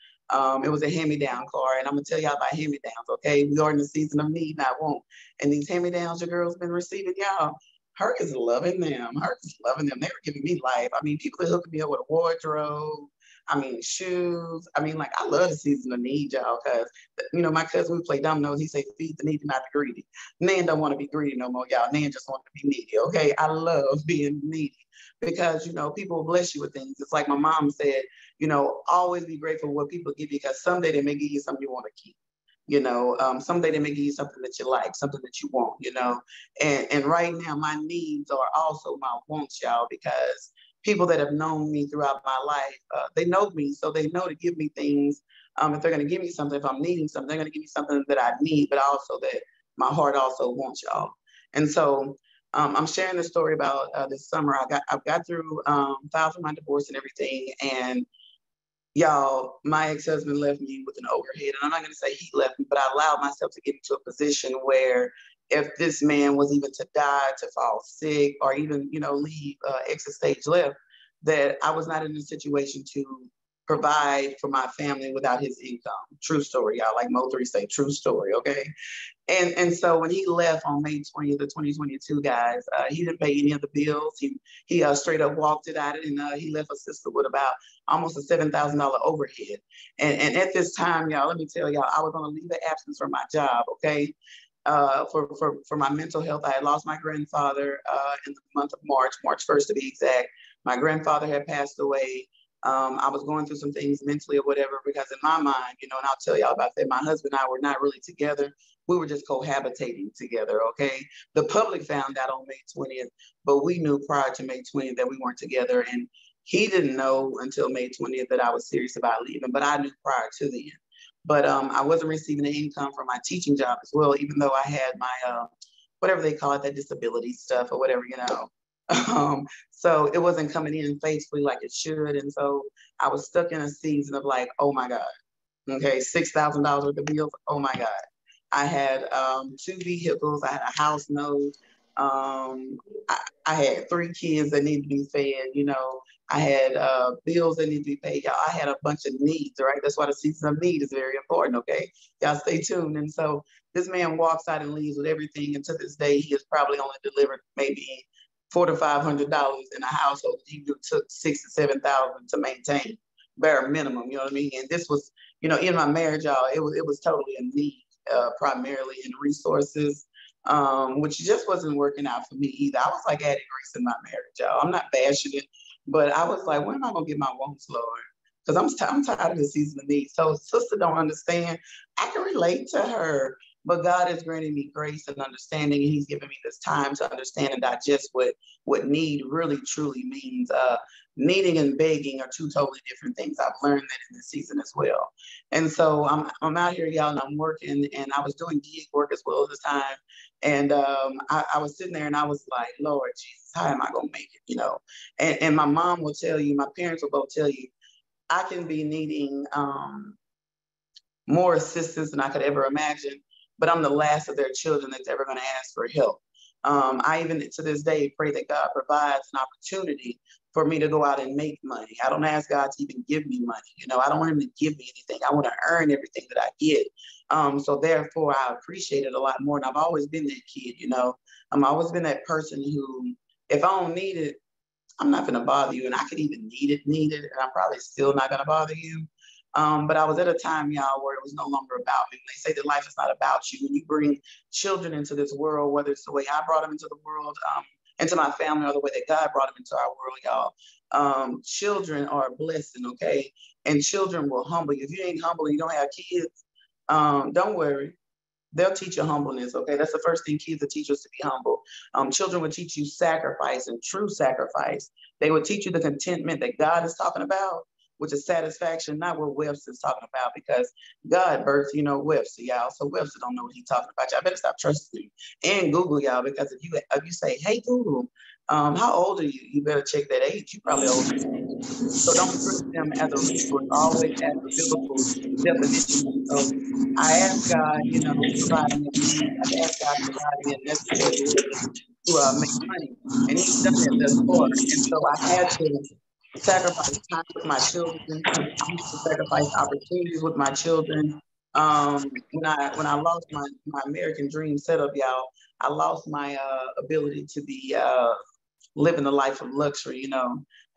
It was a hand-me-down car, and I'm gonna tell y'all about hand-me-downs, okay? We are in the season of need, not want. And these hand-me-downs your girl's been receiving, y'all, her is loving them. Her is loving them. They were giving me life. I mean, people are hooking me up with a wardrobe. I mean, shoes. I mean, like, I love the season of need, y'all, because, you know, my cousin, we play dominoes. He say, feed the needy, not the greedy. Nan don't want to be greedy no more, y'all. Nan just want to be needy, okay? I love being needy because, you know, people will bless you with things. It's like my mom said, you know, always be grateful for what people give you because someday they may give you something you want to keep. You know, someday they may give you something that you like, something that you want, you know. And right now, my needs are also my wants, y'all, because people that have known me throughout my life, they know me, so they know to give me things. If they're going to give me something, if I'm needing something, they're going to give me something that I need, but also that my heart also wants, y'all. And so I'm sharing this story about this summer. I've got through, filed for my divorce and everything, and y'all, my ex-husband left me with an overhead. And I'm not going to say he left me, but I allowed myself to get into a position where if this man was even to die, to fall sick, or even, you know, leave exit stage left, that I was not in a situation to provide for my family without his income. True story, y'all. Like Mo3 say, true story, okay? And so when he left on May 20th of 2022, guys, he didn't pay any of the bills. He straight up walked it out, and he left a sister with about almost a $7,000 overhead. And at this time, y'all, let me tell y'all, I was on a leave of absence from my job, okay? For my mental health, I had lost my grandfather in the month of March 1st to be exact. My grandfather had passed away. I was going through some things mentally or whatever, because in my mind, you know, and I'll tell y'all about that, my husband and I were not really together. We were just cohabitating together, okay? The public found out on May 20th, but we knew prior to May 20th that we weren't together. And he didn't know until May 20th that I was serious about leaving, but I knew prior to then. But I wasn't receiving the income from my teaching job as well, even though I had my, whatever they call it, that disability stuff or whatever, you know. So it wasn't coming in faithfully like it should. And so I was stuck in a season of like, oh my God, okay, $6,000 worth of bills, oh my God. I had 2 vehicles, I had a house note, I had 3 kids that needed to be fed, you know, I had bills that needed to be paid. Y'all, I had a bunch of needs, right? That's why the season of need is very important, okay? Y'all stay tuned. And so this man walks out and leaves with everything. And to this day, he has probably only delivered maybe $400 to $500 in a household. He took $6,000 to $7,000 to maintain, bare minimum, you know what I mean? And this was, you know, in my marriage, y'all, it was totally a need, primarily in resources, which just wasn't working out for me either. I was like adding grace in my marriage, y'all. I'm not bashing it, but I was like, when am I gonna get my wants, Lord? Because I'm tired of the season of need. So sister don't understand. I can relate to her, but God is granting me grace and understanding, and He's giving me this time to understand and digest what need really truly means. Needing and begging are 2 totally different things. I've learned that in this season as well. And so I'm out here, y'all, and I'm working, and I was doing gig work as well at the time. And I was sitting there and I was like, Lord Jesus, how am I gonna make it? You know, and my mom will tell you, my parents will both tell you, I can be needing more assistance than I could ever imagine, but I'm the last of their children that's ever going to ask for help. I even to this day pray that God provides an opportunity for me to go out and make money. I don't ask God to even give me money. You know, I don't want Him to give me anything. I want to earn everything that I get. So therefore, I appreciate it a lot more. And I've always been that kid, you know. I've always been that person who, if I don't need it, I'm not going to bother you. And I could even need it, and I'm probably still not going to bother you. But I was at a time, y'all, where it was no longer about me. They say that life is not about you. When you bring children into this world, whether it's the way I brought them into the world, into my family, or the way that God brought them into our world, y'all, children are a blessing, okay? and children will humble you. If you ain't humble and you don't have kids, don't worry. They'll teach you humbleness, okay? That's the first thing kids will teach us, to be humble. Children will teach you sacrifice and true sacrifice. They will teach you the contentment that God is talking about, which is satisfaction, not what Webster's talking about, because God birthed, Webster, y'all. So Webster don't know what he's talking about. Y'all better stop trusting him. And Google, y'all, because if you say, hey, Google, how old are you? You better check that age. You probably older. So don't trust them as a resource. Always ask the biblical definition. So I asked God, provide me a means. I've asked God to provide me a necessary way to make money. And he's done it thus far. And so I had to sacrifice time with my children. I had to sacrifice opportunities with my children. When I lost my American dream setup, y'all, I lost my ability to be living the life of luxury.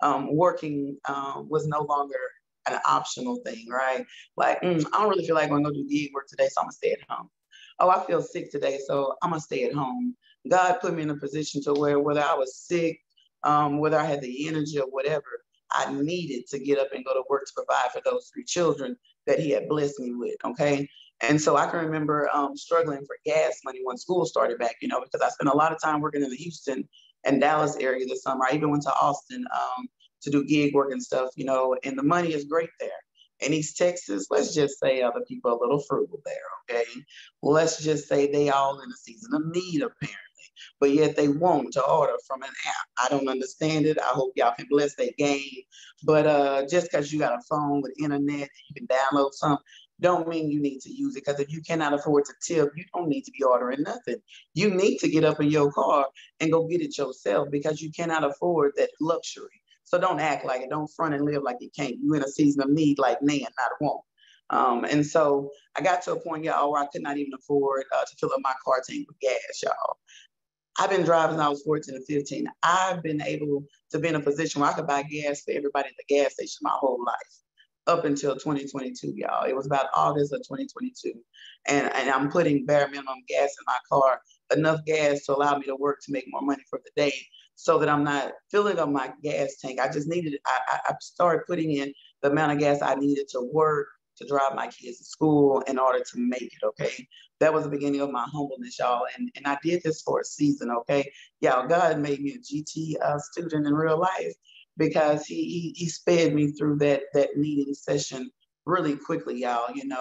Working was no longer an optional thing, right? Like, I don't really feel like I'm gonna do gig work today, so I'm gonna stay at home. Oh, I feel sick today, so I'm gonna stay at home. God put me in a position to where, whether I was sick, whether I had the energy or whatever, I needed to get up and go to work to provide for those 3 children that he had blessed me with, okay? And so I can remember struggling for gas money when school started back, because I spent a lot of time working in the Houston and Dallas area this summer. I even went to Austin to do gig work and stuff, and the money is great there. In East Texas, let's just say other people are a little frugal there, okay? Let's just say they all in a season of need, apparently, but yet they want to order from an app. I don't understand it. I hope y'all can bless that game. But just because you got a phone with internet and you can download something, don't mean you need to use it, because if you cannot afford to tip, you don't need to be ordering nothing. You need to get up in your car and go get it yourself, because you cannot afford that luxury. So don't act like it. Don't front and live like you can't. You're in a season of need like Nan, not want. And so I got to a point, y'all, where I could not even afford to fill up my car tank with gas, y'all. I've been driving since I was 14 and 15. I've been able to be in a position where I could buy gas for everybody at the gas station my whole life, up until 2022, y'all. It was about August of 2022. And I'm putting bare minimum gas in my car, enough gas to allow me to work to make more money for the day, so that I'm not filling up my gas tank. I just needed, I started putting in the amount of gas I needed to work, to drive my kids to school in order to make it, okay? That was the beginning of my humbleness, y'all. And I did this for a season, okay? Y'all, God made me a GT student in real life, because he sped me through that needing session really quickly, y'all, and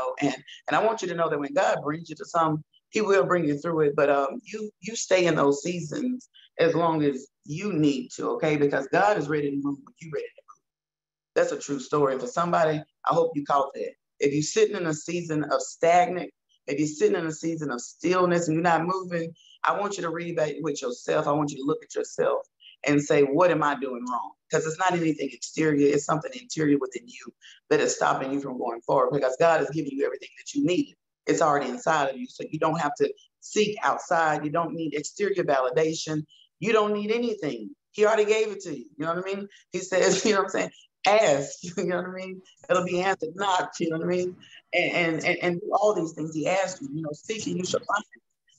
I want you to know that when God brings you to something, he will bring you through it. But you stay in those seasons as long as you need to, okay? Because God is ready to move when you're ready to move. That's a true story. And for somebody, I hope you caught that. If you're sitting in a season of stagnant, if you're sitting in a season of stillness and you're not moving, I want you to reevaluate yourself. I want you to look at yourself and say, what am I doing wrong? Because it's not anything exterior, it's something interior within you that is stopping you from going forward, because God has given you everything that you need. It's already inside of you. So you don't have to seek outside. You don't need exterior validation. You don't need anything. He already gave it to you. You know what I mean? He says, you know what I'm saying? Ask, you know what I mean? It'll be answered. Knock, you know what I mean? And do all these things he asked you, seek and you shall find.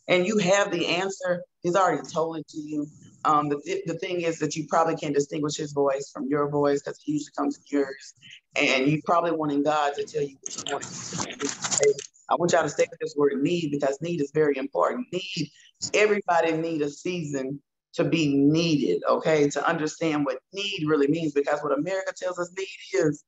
And you have the answer. He's already told it to you. The thing is that you probably can't distinguish his voice from your voice, because he usually comes in yours. And you probably wanting God to tell you what you want to say. I want y'all to stay with this word need, because need is very important. Need, everybody need a season to be needed, okay? To understand what need really means, because what America tells us need is,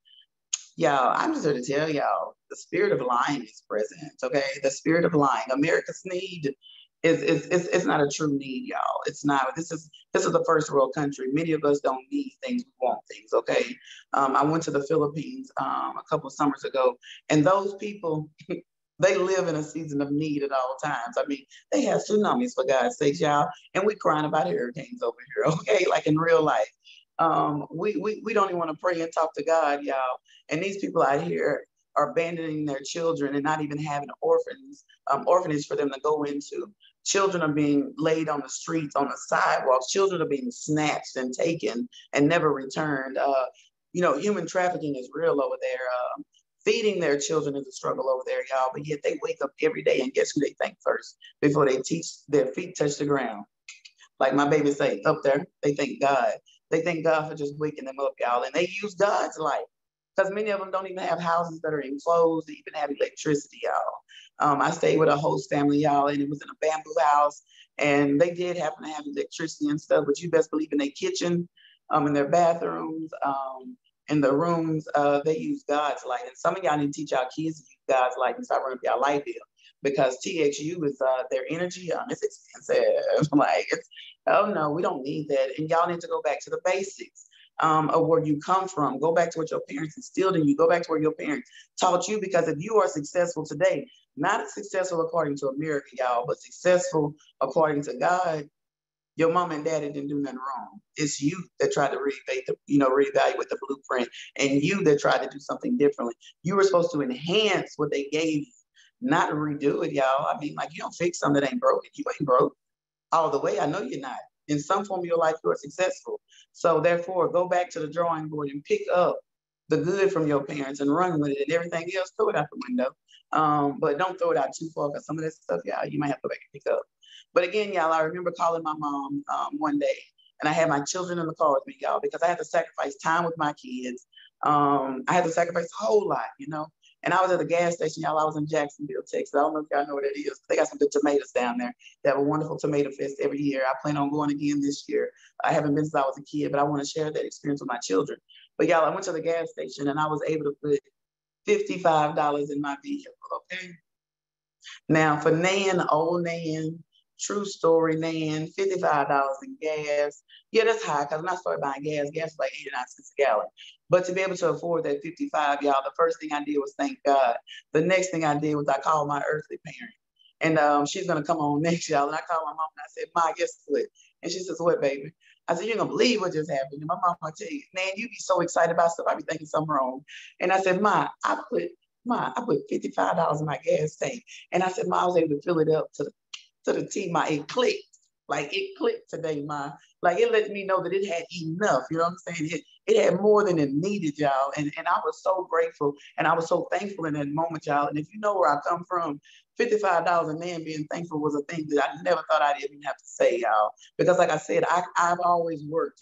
y'all, I'm just here to tell y'all, the spirit of lying is present, okay? The spirit of lying. America's need it's not a true need, y'all. It's not. This is a first world country. Many of us don't need things, we want things, okay? I went to the Philippines a couple of summers ago, and those people, they live in a season of need at all times. I mean, they have tsunamis, for God's sake, y'all, and we're crying about hurricanes over here, okay? Like in real life. We don't even want to pray and talk to God, y'all. And these people out here are abandoning their children and not even having orphanage for them to go into. Children are being laid on the streets, on the sidewalks. Children are being snatched and taken and never returned. Human trafficking is real over there. Feeding their children is a struggle over there, y'all. But yet they wake up every day, and guess who they thank first before their feet touch the ground? Like my baby say, up there, they thank God. They thank God for just waking them up, y'all. And they use God's life because many of them don't even have houses that are enclosed, they even have electricity, y'all. I stayed with a host family, y'all, and it was in a bamboo house, and they did happen to have electricity and stuff, but you best believe in their kitchen, in their bathrooms, in the rooms, they use God's light. And some of y'all need to teach y'all kids to use God's light and start running up y'all light bill, because TXU is their energy, it's expensive. Like, oh no, we don't need that. And y'all need to go back to the basics of where you come from. Go back to what your parents instilled in you. Go back to where your parents taught you, because if you are successful today, not successful according to America, y'all, but successful according to God, your mom and daddy didn't do nothing wrong. It's you that tried to reevaluate the blueprint, and you that tried to do something differently. You were supposed to enhance what they gave you, not redo it, y'all. I mean, like, you don't fix something that ain't broken. You ain't broke all the way. I know you're not. In some form of your life, you are successful. So therefore, go back to the drawing board and pick up the good from your parents and run with it, and everything else, throw it out the window. But don't throw it out too far, because some of that stuff, y'all, you might have to go back and pick up. But again, y'all, I remember calling my mom one day, and I had my children in the car with me, y'all, because I had to sacrifice time with my kids. I had to sacrifice a whole lot, And I was at the gas station, y'all. I was in Jacksonville, Texas. I don't know if y'all know what that is. They got some good tomatoes down there. They have a wonderful tomato fest every year. I plan on going again this year. I haven't been since I was a kid, but I want to share that experience with my children. But y'all, I went to the gas station, and I was able to put $55 in my vehicle, okay? Now, for Nan, old Nan, true story, Nan, $55 in gas. Yeah, that's high, because when I started buying gas was like 89 cents a gallon. But to be able to afford that 55, y'all, the first thing I did was thank God. The next thing I did was I called my earthly parent. And she's going to come on next, y'all. And I called my mom, and I said, Ma, guess what? And she says, what, baby? I said, you're going to believe what just happened. And my mom will tell you, man, you be so excited about stuff, I be thinking something wrong. And I said, Ma, I put $55 in my gas tank. And I said, Ma, I was able to fill it up to the T. Ma, it clicked. Like, it clicked today, Ma. Like, it let me know that it had enough. You know what I'm saying? It had more than it needed, y'all. And I was so grateful, and I was so thankful in that moment, y'all. And if you know where I come from, $55 and then being thankful was a thing that I never thought I'd even have to say, y'all. Because like I said, I've always worked,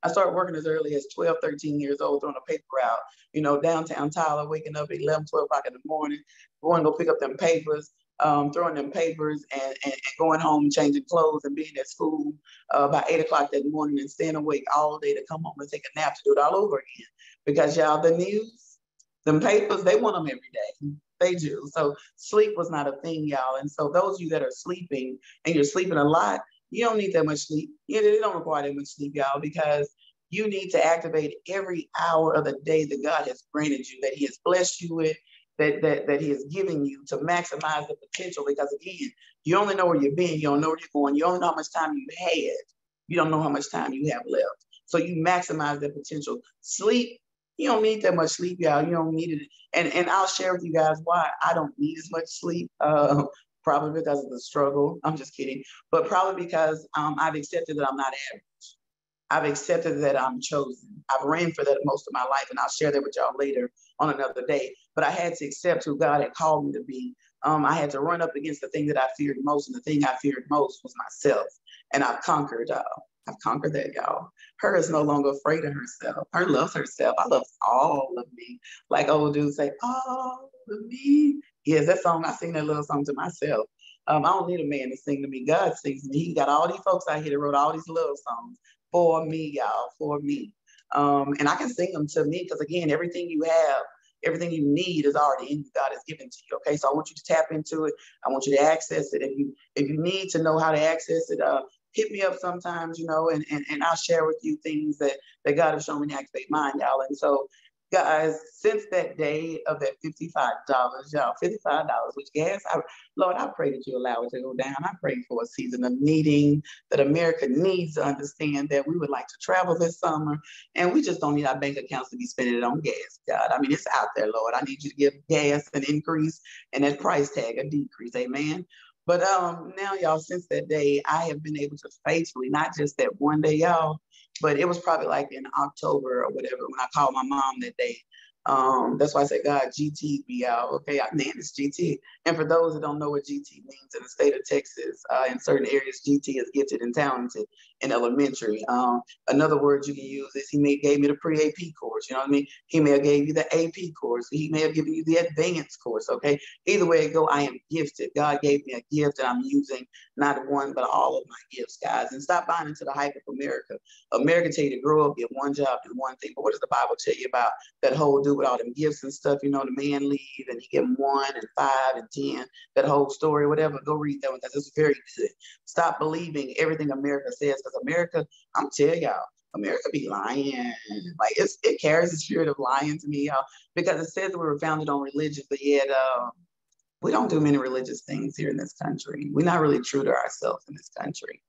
I started working as early as 12, 13 years old, throwing a paper out, downtown Tyler, waking up at 11, 12 o'clock in the morning, going to go pick up them papers, throwing them papers and going home and changing clothes and being at school by 8 o'clock that morning and staying awake all day to come home and take a nap to do it all over again. Because y'all, the news, them papers, they want them every day. They do. So sleep was not a thing, y'all. And so those of you that are sleeping and you're sleeping a lot, you don't need that much sleep. They don't require that much sleep, y'all, because you need to activate every hour of the day that God has granted you, that He has blessed you with, that He has given you to maximize the potential. Because again, you only know where you've been, you don't know where you're going, you only know how much time you had, you don't know how much time you have left. So you maximize that potential. Sleep, you don't need that much sleep, y'all. You don't need it. And I'll share with you guys why I don't need as much sleep. Probably because of the struggle. I'm just kidding. But probably because I've accepted that I'm not average. I've accepted that I'm chosen. I've ran for that most of my life, and I'll share that with y'all later on another day. But I had to accept who God had called me to be. I had to run up against the thing that I feared most, and the thing I feared most was myself. And I've conquered that, y'all. Her is no longer afraid of herself. Her loves herself. I love all of me. Like old dudes say, all of me. Yes, that song, I sing that little song to myself. I don't need a man to sing to me. God sings to me. He got all these folks out here that wrote all these love songs for me, y'all, for me. And I can sing them to me because, again, everything you have, everything you need is already in you. God has given to you, okay? So I want you to tap into it. I want you to access it. If you need to know how to access it, hit me up sometimes, and I'll share with you things that God has shown me to activate mine, y'all. And so, guys, since that day of that $55, y'all, $55, which gas, Lord, I pray that you allow it to go down. I pray for a season of needing that America needs to understand that we would like to travel this summer, and we just don't need our bank accounts to be spending it on gas, God. I mean, it's out there, Lord. I need you to give gas an increase and that price tag a decrease, amen? But now, y'all, since that day, I have been able to faithfully, not just that one day, y'all, but it was probably like in October or whatever when I called my mom that day. That's why I said, God, GT be out. Okay, man, it's GT. And for those that don't know what GT means in the state of Texas, in certain areas, GT is gifted and talented. in elementary. Another word you can use is he gave me the pre-AP course. You know what I mean? He may have gave you the AP course. He may have given you the advanced course. Okay. Either way it go, I am gifted. God gave me a gift that I'm using, not one, but all of my gifts, guys. And stop buying into the hype of America. America tell you to grow up, get one job, do one thing. But what does the Bible tell you about that whole dude with all them gifts and stuff? You know, the man leave and he give him 1 and 5 and 10, that whole story, whatever. Go read that one because it's very good. Stop believing everything America says, because America, I'm telling y'all, America be lying. Like it carries the spirit of lying to me, y'all, because it says that we were founded on religion, but yet we don't do many religious things here in this country. We're not really true to ourselves in this country.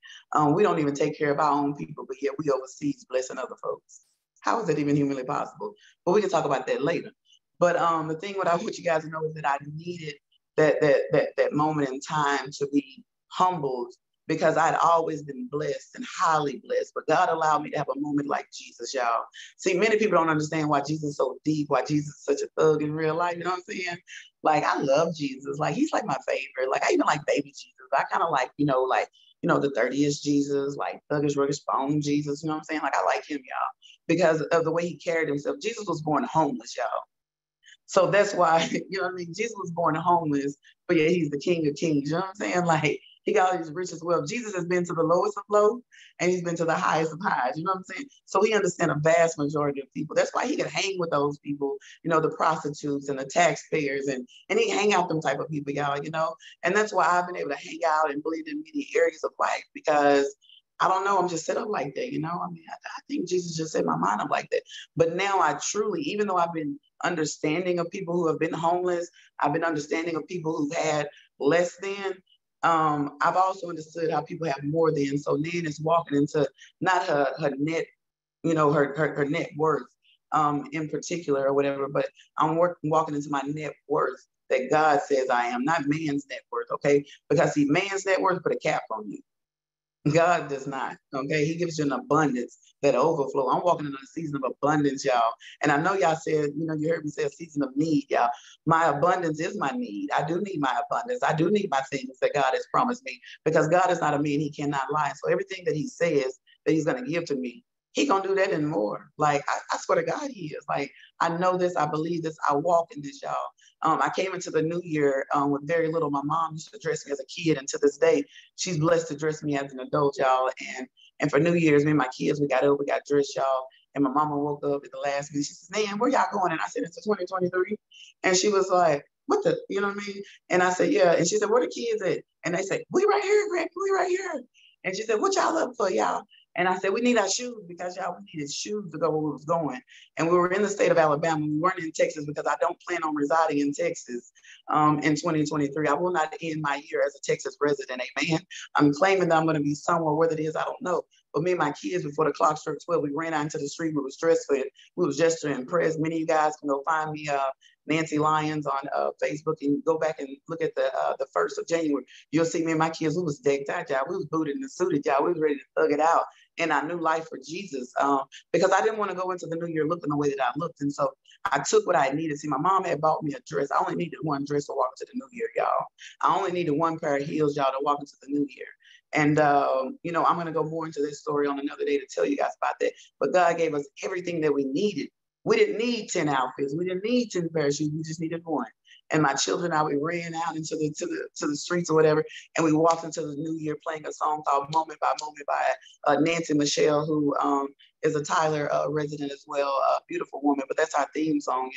We don't even take care of our own people, but yet we overseas blessing other folks. How is that even humanly possible? But we can talk about that later. But the thing what I want you guys to know is that I needed that moment in time to be humbled, because I'd always been blessed and highly blessed. But God allowed me to have a moment like Jesus, y'all. See, many people don't understand why Jesus is so deep, why Jesus is such a thug in real life. You know what I'm saying? Like, I love Jesus. Like, he's like my favorite. Like, I even like baby Jesus. I kind of like, the 30th Jesus, like thuggish, ruggish bone Jesus. You know what I'm saying? Like, I like him, y'all, because of the way he carried himself. Jesus was born homeless, y'all. So that's why, you know what I mean? Jesus was born homeless, but yeah, he's the King of Kings. You know what I'm saying? Like, he got all these riches wealth. Jesus has been to the lowest of low, and he's been to the highest of highs. You know what I'm saying? So he understands a vast majority of people. That's why he could hang with those people, the prostitutes and the taxpayers, and he hang out them type of people, y'all, And that's why I've been able to hang out and bleed in many areas of life, because I don't know, I'm just set up like that, I mean, I think Jesus just set my mind up like that. But now I truly, even though I've been understanding of people who have been homeless, I've been understanding of people who've had less than, I've also understood how people have more than. So Nan is walking into not her net, her net worth in particular or whatever, but I'm walking into my net worth that God says I am, not man's net worth, okay? Because see, man's net worth put a cap on you. God does not, okay? He gives you an abundance that overflow. I'm walking in a season of abundance, y'all. And I know y'all said, you heard me say a season of need, y'all. My abundance is my need. I do need my abundance. I do need my things that God has promised me, because God is not a man. He cannot lie. So everything that he says that he's going to give to me, he going to do that and more. Like, I swear to God, he is. Like, I know this. I believe this. I walk in this, y'all. I came into the new year with very little. My mom used to dress me as a kid, and to this day, she's blessed to dress me as an adult, y'all. And for New Year's, me and my kids, we got dressed, y'all. And my mama woke up at the last minute. She says, "Nan, where y'all going?" And I said, "It's 2023." And she was like, "What the?" You know what I mean? And I said, "Yeah." And she said, "Where the kids at?" And they said, "We right here, Grandpa. We right here." And she said, "What y'all up for, y'all?" And I said, "We need our shoes, because y'all, we needed shoes to go where we was going." And we were in the state of Alabama. We weren't in Texas, because I don't plan on residing in Texas in 2023. I will not end my year as a Texas resident, amen. I'm claiming that I'm going to be somewhere, whether it is, I don't know. But me and my kids, before the clock struck 12, we ran out into the street. We were stressed for it. We was just to impress. Many of you guys can go find me, Nancy Lyons, on Facebook, and go back and look at the 1st of January. You'll see me and my kids. We was decked out, y'all. We was booted and suited, y'all. We was ready to thug it out in our new life for Jesus, because I didn't want to go into the new year looking the way that I looked. And so I took what I needed. See, my mom had bought me a dress. I only needed one dress to walk into the new year, y'all. I only needed one pair of heels, y'all, to walk into the new year. And, I'm going to go more into this story on another day to tell you guys about that. But God gave us everything that we needed. We didn't need 10 outfits. We didn't need 10 pairs of shoes. We just needed one. And my children and I, we ran out into the streets or whatever, and we walked into the new year playing a song called Moment by Moment by Nancy Michelle, who is a Tyler resident as well, a beautiful woman. But that's our theme song,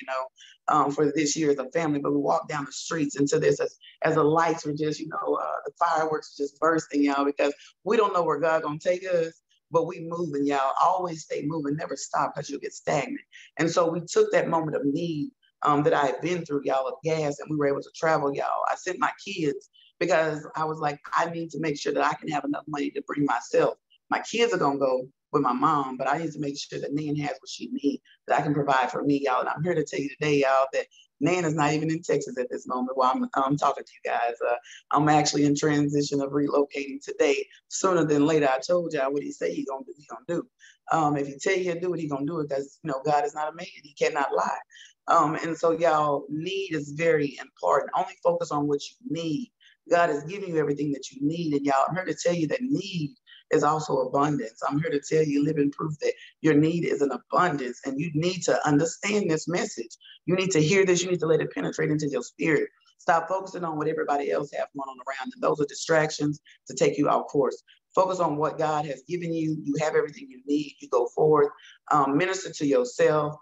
for this year as a family. But we walked down the streets into this as the lights were just, the fireworks were just bursting, y'all, because we don't know where God gonna take us. But we moving, y'all. Always stay moving, never stop, because you'll get stagnant. And so we took that moment of need that I had been through, y'all, of gas, and we were able to travel, y'all. I sent my kids because I was like, I need to make sure that I can have enough money to bring myself. My kids are gonna go with my mom, but I need to make sure that Nan has what she needs, that I can provide for me, y'all. And I'm here to tell you today, y'all, that Nan is not even in Texas at this moment while I'm talking to you guys. I'm actually in transition of relocating today. Sooner than later, I told y'all what he said he gonna do. If he tell you to do it, he gonna do it, because God is not a man. He cannot lie. And so y'all, need is very important. Only focus on what you need. God is giving you everything that you need. And y'all, I'm here to tell you that need is also abundance. I'm here to tell you, living proof that your need is an abundance, and you need to understand this message. You need to hear this. You need to let it penetrate into your spirit. Stop focusing on what everybody else has going on around, and those are distractions to take you off course. Focus on what God has given you. You have everything you need. You go forward. Minister to yourself.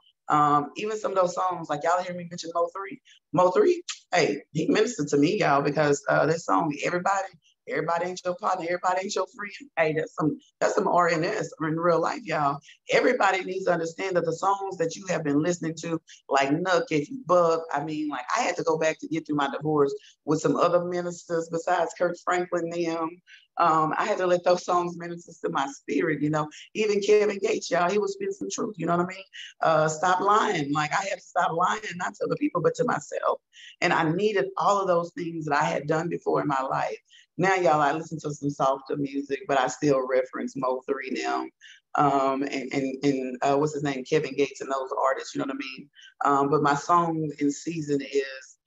Even some of those songs, like y'all hear me mention Mo3. Mo3, hey, he ministered to me, y'all, because this song, everybody ain't your partner, everybody ain't your friend. Hey, that's some RNS in real life, y'all. Everybody needs to understand that the songs that you have been listening to, like Nuck, If You Bug, I mean, like I had to go back to get through my divorce with some other ministers besides Kurt Franklin, them. I had to let those songs minister to my spirit, you know. Even Kevin Gates, y'all, he was speaking some truth, you know what I mean? Stop lying. Like I had to stop lying, not to other people, but to myself. And I needed all of those things that I had done before in my life. Now, y'all, I listen to some softer music, but I still reference Mo3 now. And what's his name? Kevin Gates and those artists, you know what I mean? But my song in season is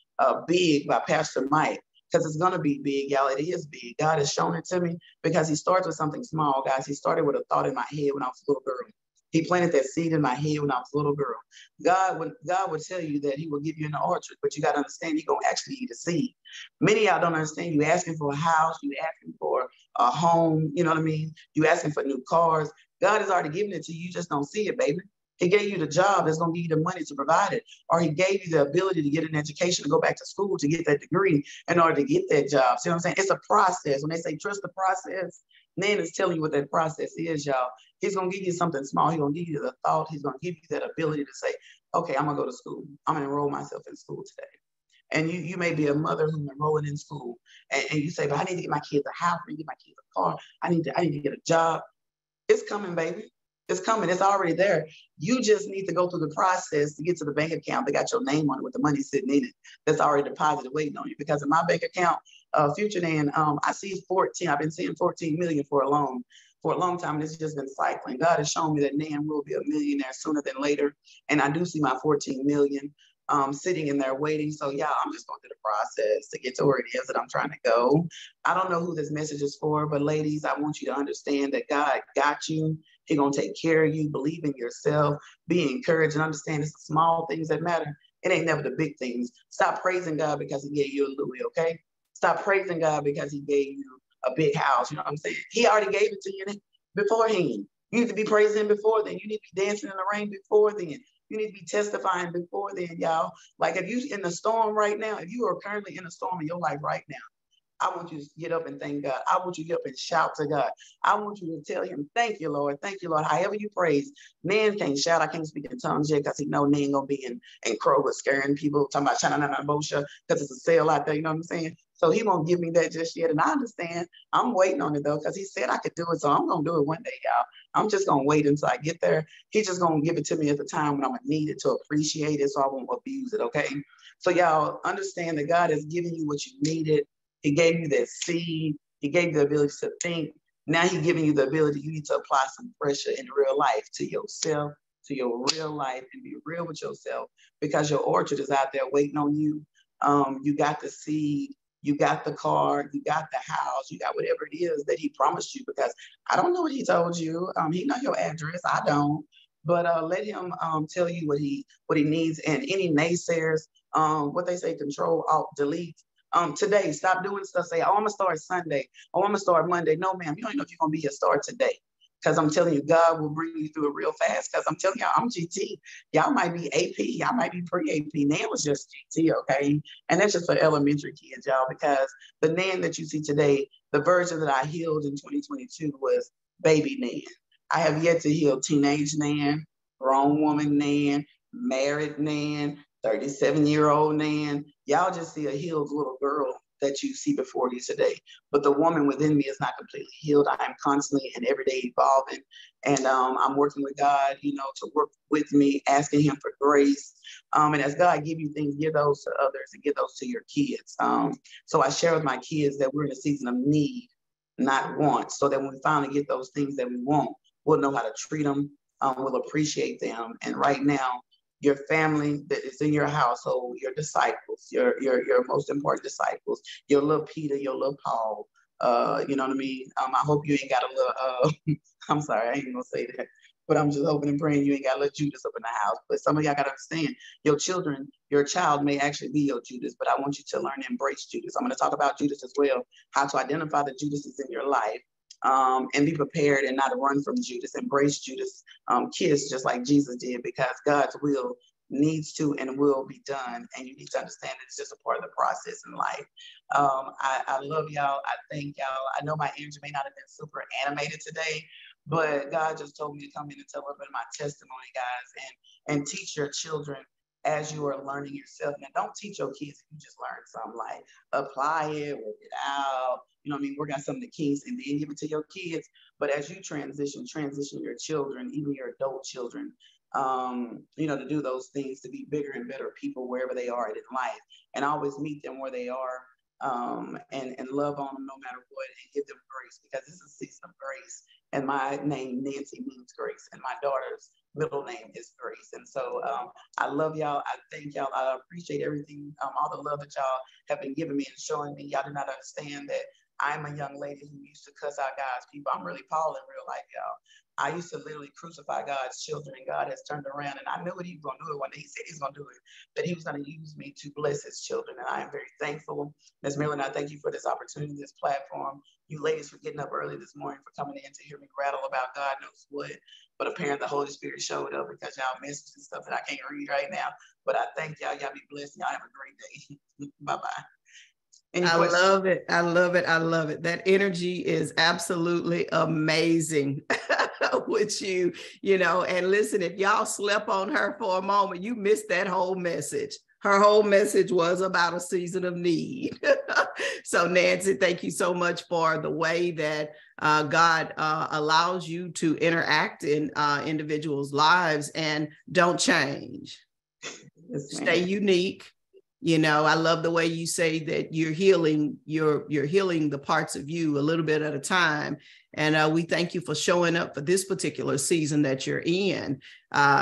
Big by Pastor Mike, because it's going to be big, y'all. It is big. God has shown it to me because he starts with something small, guys. He started with a thought in my head when I was a little girl. He planted that seed in my head when I was a little girl. God would tell you that he will give you an orchard, but you got to understand you're going to actually eat a seed. Many of y'all don't understand. You asking for a house, you asking for a home, you know what I mean? You asking for new cars. God has already given it to you. You just don't see it, baby. He gave you the job that's going to give you the money to provide it. Or he gave you the ability to get an education, to go back to school, to get that degree in order to get that job. See what I'm saying? It's a process. When they say trust the process, man is telling you what that process is, y'all. He's going to give you something small. He's going to give you the thought. He's going to give you that ability to say, okay, I'm going to go to school. I'm going to enroll myself in school today. And you may be a mother who's enrolling in school, and you say, but I need to get my kids a house, I need to get my kids a car, I need to get a job. It's coming, baby. It's coming. It's already there. You just need to go through the process to get to the bank account that got your name on it with the money sitting in it that's already deposited waiting on you. Because in my bank account, future then, I see 14. I've been seeing 14 million for a long time. And it's just been cycling. God has shown me that Nan will be a millionaire sooner than later. And I do see my 14 million sitting in there waiting. So yeah, I'm just going through the process to get to where it is that I'm trying to go. I don't know who this message is for, but ladies, I want you to understand that God got you. He's going to take care of you. Believe in yourself. Be encouraged and understand it's the small things that matter. It ain't never the big things. Stop praising God because he gave you a Louis, okay? Stop praising God because he gave you a big house. You know what I'm saying? He already gave it to you beforehand. You need to be praising him before then. You need to be dancing in the rain before then. You need to be testifying before then, y'all. Like if you're in the storm right now, if you are currently in a storm in your life right now, I want you to get up and thank God. I want you to get up and shout to God. I want you to tell him, thank you, Lord. Thank you, Lord. However you praise. Man can't shout. I can't speak in tongues yet because he know they ain't going to be in Kroger scaring people, talking about China Bosha because it's a sale out there. You know what I'm saying? So he won't give me that just yet. And I understand. I'm waiting on it, though, because he said I could do it. So I'm going to do it one day, y'all. I'm just going to wait until I get there. He's just going to give it to me at the time when I'm going to need it to appreciate it so I won't abuse it, okay? So y'all understand that God has given you what you needed. He gave you that seed. He gave you the ability to think. Now he's giving you the ability, you need to apply some pressure in real life to yourself, to your real life, and be real with yourself because your orchard is out there waiting on you. You got the seed, you got the car, you got the house, you got whatever it is that he promised you because I don't know what he told you. He knows your address. I don't. But let him tell you what he needs. And any naysayers, what they say, control, alt, delete. Today, stop doing stuff. Say, oh, I'm gonna start Sunday. Oh, I'm gonna start Monday. No, ma'am, you don't know if you're gonna be a star today. Because I'm telling you, God will bring you through it real fast. Because I'm telling y'all, I'm GT. Y'all might be AP. Y'all might be pre-AP. Nan was just GT, okay? And that's just for elementary kids, y'all. Because the Nan that you see today, the version that I healed in 2022 was baby Nan. I have yet to heal teenage Nan, grown woman Nan, married Nan, 37-year-old Nan. Y'all just see a healed little girl that you see before you today. But the woman within me is not completely healed. I am constantly and every day evolving. And I'm working with God, to work with me, asking him for grace. And as God give you things, give those to others and give those to your kids. So I share with my kids that we're in a season of need, not want, so that when we finally get those things that we want, we'll know how to treat them. We'll appreciate them. And right now, your family that is in your household, your disciples, your most important disciples, your little Peter, your little Paul, You know what I mean? I hope you ain't got a little, I'm sorry, I ain't gonna say that, but I'm just hoping and praying you ain't got a little Judas up in the house. But some of y'all gotta understand, your child may actually be your Judas, but I want you to learn to embrace Judas. I'm gonna talk about Judas as well, how to identify the Judases in your life, and be prepared and not run from Judas. Embrace Judas, kiss just like Jesus did, because God's will needs to and will be done. And you need to understand that it's just a part of the process in life. I love y'all. I thank y'all. I know my energy may not have been super animated today, but God just told me to come in and tell a little bit of my testimony, guys, and teach your children as you are learning yourself. Now, don't teach your kids if you just learn something, like apply it, work it out, you know what I mean, work out some of the kinks and then give it to your kids. But as you transition your children, even your adult children, you know, to do those things, to be bigger and better people wherever they are in life, and always meet them where they are, and love on them no matter what, and give them grace, because this is a season of grace. And my name, Nancy, means grace, and my daughter's middle name is Grace. And so I love y'all. I thank y'all. I appreciate everything, all the love that y'all have been giving me and showing me. Y'all do not understand that I'm a young lady who used to cuss out God's people. I'm really Paul in real life, y'all. I used to literally crucify God's children, and God has turned around, and I knew what he was going to do it when he said he's going to do it, that he was going to use me to bless his children. And I am very thankful. Ms. Marilyn, I thank you for this opportunity, this platform. You ladies for getting up early this morning, for coming in to hear me rattle about God knows what. But apparently the Holy Spirit showed up, because y'all messages and stuff that I can't read right now. But I thank y'all. Y'all be blessed. Y'all have a great day. Bye-bye. I love it. I love it. I love it. That energy is absolutely amazing with you, you know, and listen, if y'all slept on her for a moment, you missed that whole message. Her whole message was about a season of need. So Nancy, thank you so much for the way that God allows you to interact in individuals' lives, and don't change. Stay unique. You know, I love the way you say that you're healing the parts of you a little bit at a time. And we thank you for showing up for this particular season that you're in,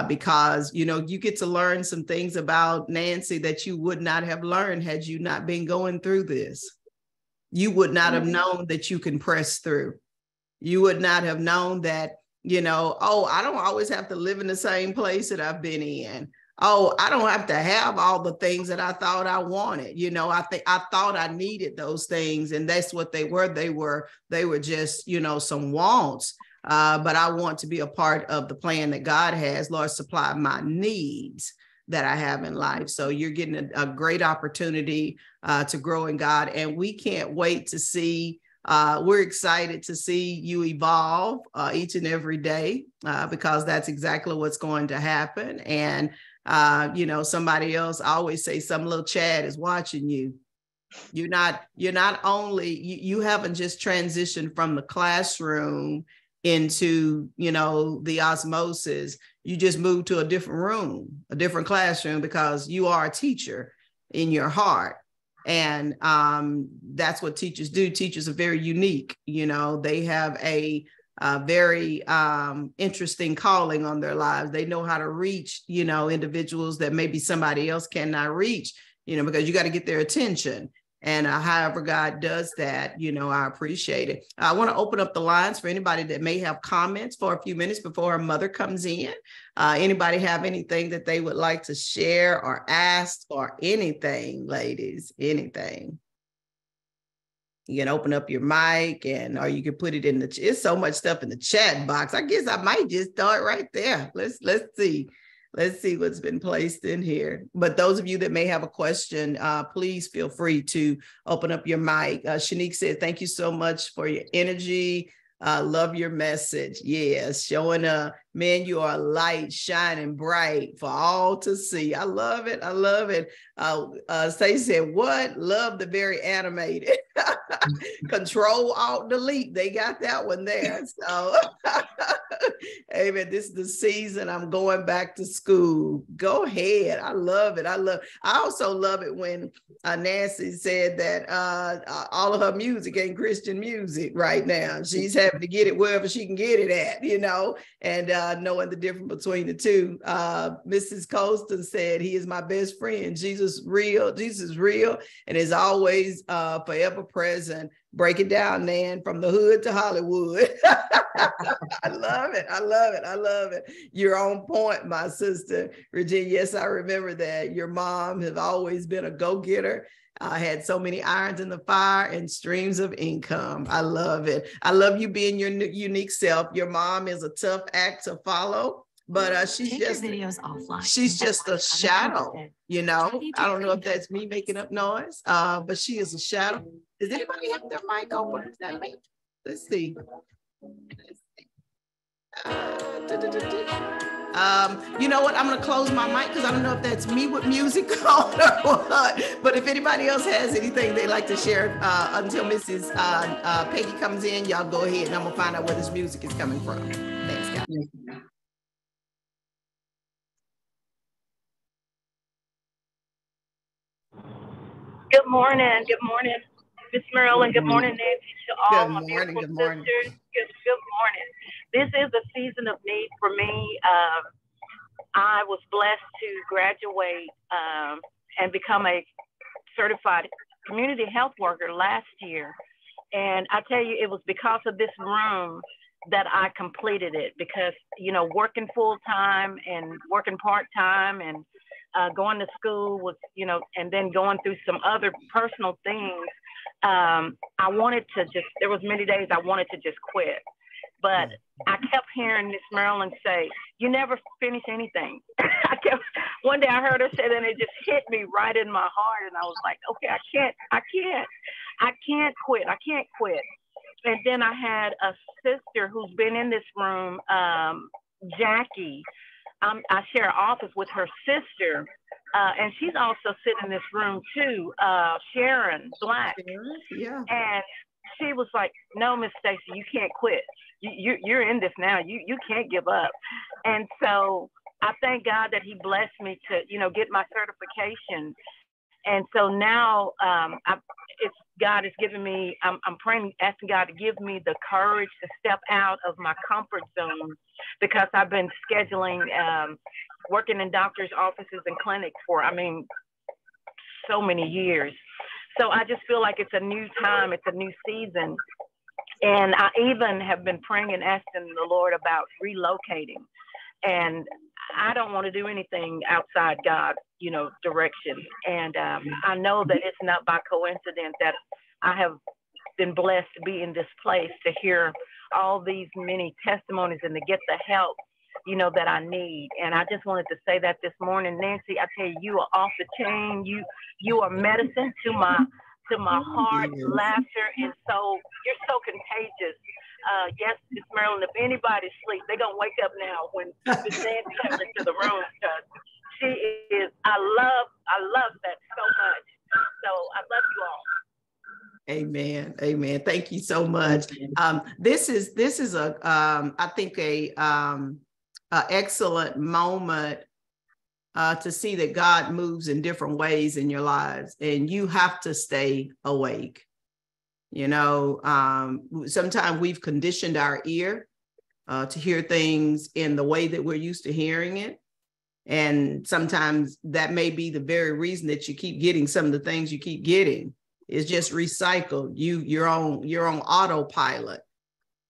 because, you know, you get to learn some things about Nancy that you would not have learned had you not been going through this. You would not have known that you can press through. You would not have known that, you know, oh, I don't always have to live in the same place that I've been in. Oh, I don't have to have all the things that I thought I wanted. You know, I thought I needed those things, and that's what they were. They were just, you know, some wants. But I want to be a part of the plan that God has. Lord, supply my needs that I have in life. So you're getting a great opportunity to grow in God. And we can't wait to see, we're excited to see you evolve each and every day, because that's exactly what's going to happen. And you know, somebody else, I always say, some little Chad is watching you. You're not only, you haven't just transitioned from the classroom into, you know, the osmosis. You just moved to a different room, a different classroom, because you are a teacher in your heart. And that's what teachers do. Teachers are very unique. You know, they have a very interesting calling on their lives. They know how to reach, you know, individuals that maybe somebody else cannot reach, you know, because you got to get their attention. And however God does that, you know, I appreciate it. I want to open up the lines for anybody that may have comments for a few minutes before our mother comes in. Anybody have anything that they would like to share or ask, or anything, ladies, anything? You can open up your mic, or you can put it in it's so much stuff in the chat box. I guess I might just start right there. Let's see. Let's see what's been placed in here. But those of you that may have a question, please feel free to open up your mic. Shanique said, thank you so much for your energy. Love your message. Yes, showing up. Man, you are a light shining bright for all to see. I love it. I love it. Stacey said, what? Love the very animated. Control, Alt, Delete. They got that one there. So, amen. This is the season I'm going back to school. Go ahead. I love it. I also love it when Nancy said that all of her music ain't Christian music right now. She's having to get it wherever she can get it at, you know, and knowing the difference between the two. Mrs. Colston said, he is my best friend. Jesus is real and is always forever present. Break it down, Nan, from the hood to Hollywood. I love it. I love it. I love it. You're on point, my sister, Virginia. Yes, I remember that. Your mom has always been a go-getter. Had so many irons in the fire and streams of income. I love it. I love you being your unique self. Your mom is a tough act to follow, but she's just videos offline. She's just a shadow, you know. I don't know if that's me making up noise, but she is a shadow. Does anybody have their mic open? Is that me? Let's see. You know what? I'm going to close my mic because I don't know if that's me with music on or what. But if anybody else has anything they'd like to share until Mrs. Peggy comes in, y'all go ahead and I'm going to find out where this music is coming from. Thanks, guys. Good morning. Good morning, Miss Marilyn. Good morning, Nancy, to all my beautiful sisters. Good morning. This is a season of need for me. I was blessed to graduate and become a certified community health worker last year. And I tell you, it was because of this room that I completed it, because, you know, working full time and working part time and going to school was, you know, and then going through some other personal things. I wanted to just, there was many days I wanted to just quit, but I kept hearing Miss Marilyn say, you never finish anything. One day I heard her say that and it just hit me right in my heart. And I was like, okay, I can't quit. And then I had a sister who's been in this room, Jackie. I share an office with her sister, and she's also sitting in this room too, Sharon Black. Yeah. And she was like, no, Miss Stacy, you can't quit. You're in this now. You can't give up. And so I thank God that he blessed me to, you know, get my certification. And so now God has given me, I'm praying, asking God to give me the courage to step out of my comfort zone, because I've been scheduling, working in doctors' offices and clinics for, so many years. So I just feel like it's a new time, it's a new season. And I even have been praying and asking the Lord about relocating. And I don't want to do anything outside God's, you know, direction. And I know that it's not by coincidence that I have been blessed to be in this place, to hear all these many testimonies and to get the help, you know, that I need. And I just wanted to say that this morning, Nancy, I tell you, you are off the chain. You are medicine to my heart. Laughter is you're so contagious. Yes, Miss Marilyn, if anybody's asleep, they're going to wake up now when Miss Nancy comes into the room, because she is, I love that so much. So I love you all. Amen. Amen. Thank you so much. This is I think a excellent moment to see that God moves in different ways in your lives, and you have to stay awake. You know, sometimes we've conditioned our ear to hear things in the way that we're used to hearing it. And sometimes that may be the very reason that you keep getting some of the things you keep getting. Is just recycled. You're on autopilot.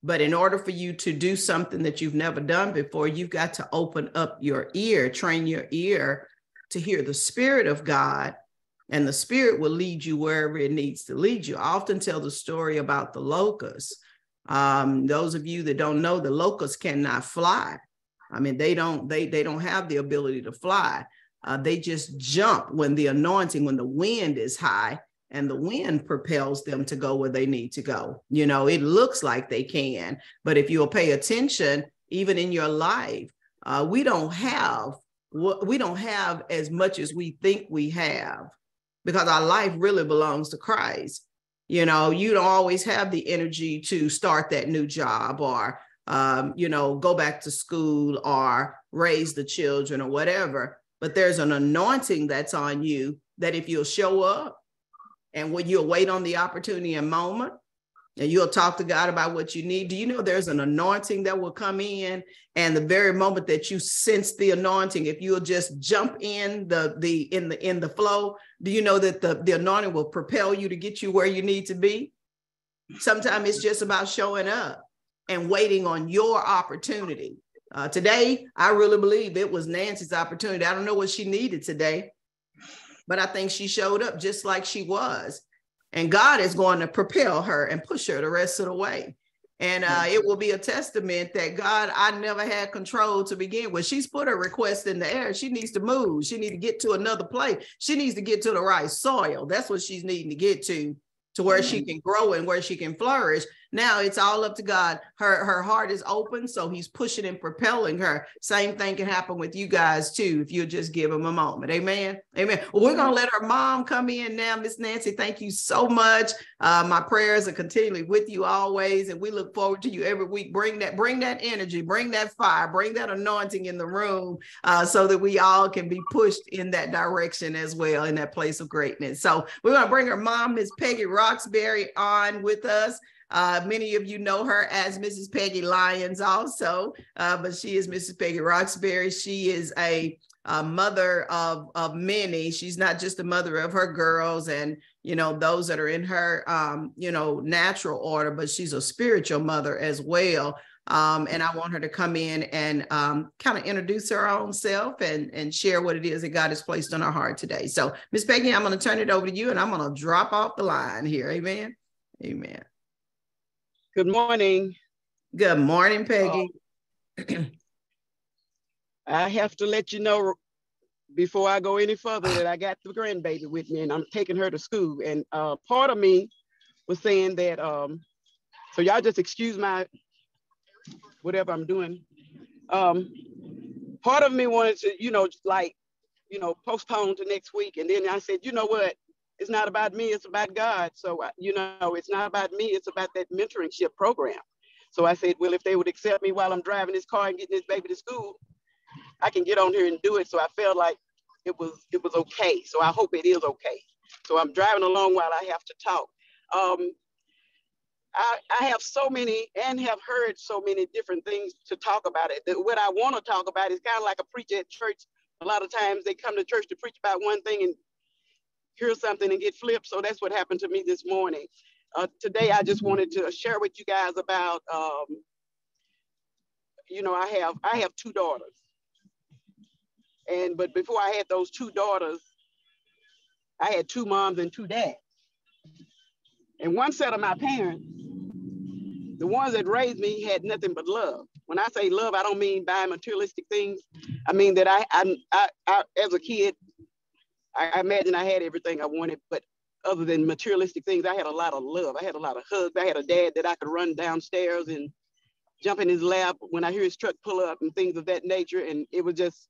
But in order for you to do something that you've never done before, you've got to open up your ear, train your ear to hear the Spirit of God, and the Spirit will lead you wherever it needs to lead you. I often tell the story about the locusts. Those of you that don't know, the locusts cannot fly. I mean, they don't have the ability to fly. They just jump when the wind is high, and the wind propels them to go where they need to go. You know, it looks like they can, but if you'll pay attention, even in your life, we don't have as much as we think we have, because our life really belongs to Christ. You know, you don't always have the energy to start that new job, or, go back to school, or raise the children, or whatever. But there's an anointing that's on you that if you'll show up, and when you'll wait on the opportunity and moment, and you'll talk to God about what you need, do you know there's an anointing that will come in? And the very moment that you sense the anointing, if you'll just jump in the flow, do you know that the anointing will propel you to get you where you need to be? Sometimes it's just about showing up and waiting on your opportunity. Today, I really believe it was Nancy's opportunity. I don't know what she needed today, but I think she showed up just like she was. And God is going to propel her and push her the rest of the way. And it will be a testament that God, I never had control to begin with. She's put her request in the air. She needs to move. She needs to get to another place. She needs to get to the right soil. That's what she's needing to get to where she can grow and where she can flourish. Now it's all up to God. Her heart is open, so he's pushing and propelling her. Same thing can happen with you guys too, if you just give him a moment. Amen. Amen. Well, we're going to let her mom come in now. Miss Nancy, thank you so much. My prayers are continually with you always, and we look forward to you every week. Bring that energy, bring that fire, bring that anointing in the room, so that we all can be pushed in that direction as well, in that place of greatness. So we're going to bring her mom, Miss Peggy Roxbury, on with us. Many of you know her as Mrs. Peggy Lyons also, but she is Mrs. Peggy Roxbury. She is a mother of many. She's not just a mother of her girls and, those that are in her, natural order, but she's a spiritual mother as well. And I want her to come in and kind of introduce her own self and share what it is that God has placed on her heart today. So, Miss Peggy, I'm going to turn it over to you, and I'm going to drop off the line here. Amen. Amen. Good morning. Good morning, Peggy. I have to let you know before I go any further that I got the grandbaby with me and I'm taking her to school. And part of me was saying that, so y'all just excuse my, whatever I'm doing. Part of me wanted to, postpone to next week. And then I said, you know what? It's not about me, it's about God. So, it's not about me, it's about that mentorship program. So I said, well, if they would accept me while I'm driving this car and getting this baby to school, I can get on here and do it. So I felt like it was okay. So I hope it is okay. So I'm driving along while I have to talk. I have so many and have heard so many different things to talk about it. What I want to talk about is kind of like a preacher at church. A lot of times they come to church to preach about one thing and hear something and get flipped. So that's what happened to me this morning. Today, I just wanted to share with you guys about, I have two daughters. But before I had those two daughters, I had two moms and two dads. And one set of my parents, the ones that raised me, had nothing but love. When I say love, I don't mean buying materialistic things. I mean that I as a kid, I imagine I had everything I wanted, but other than materialistic things, I had a lot of love. I had a lot of hugs. I had a dad that I could run downstairs and jump in his lap when I hear his truck pull up and things of that nature. And it was just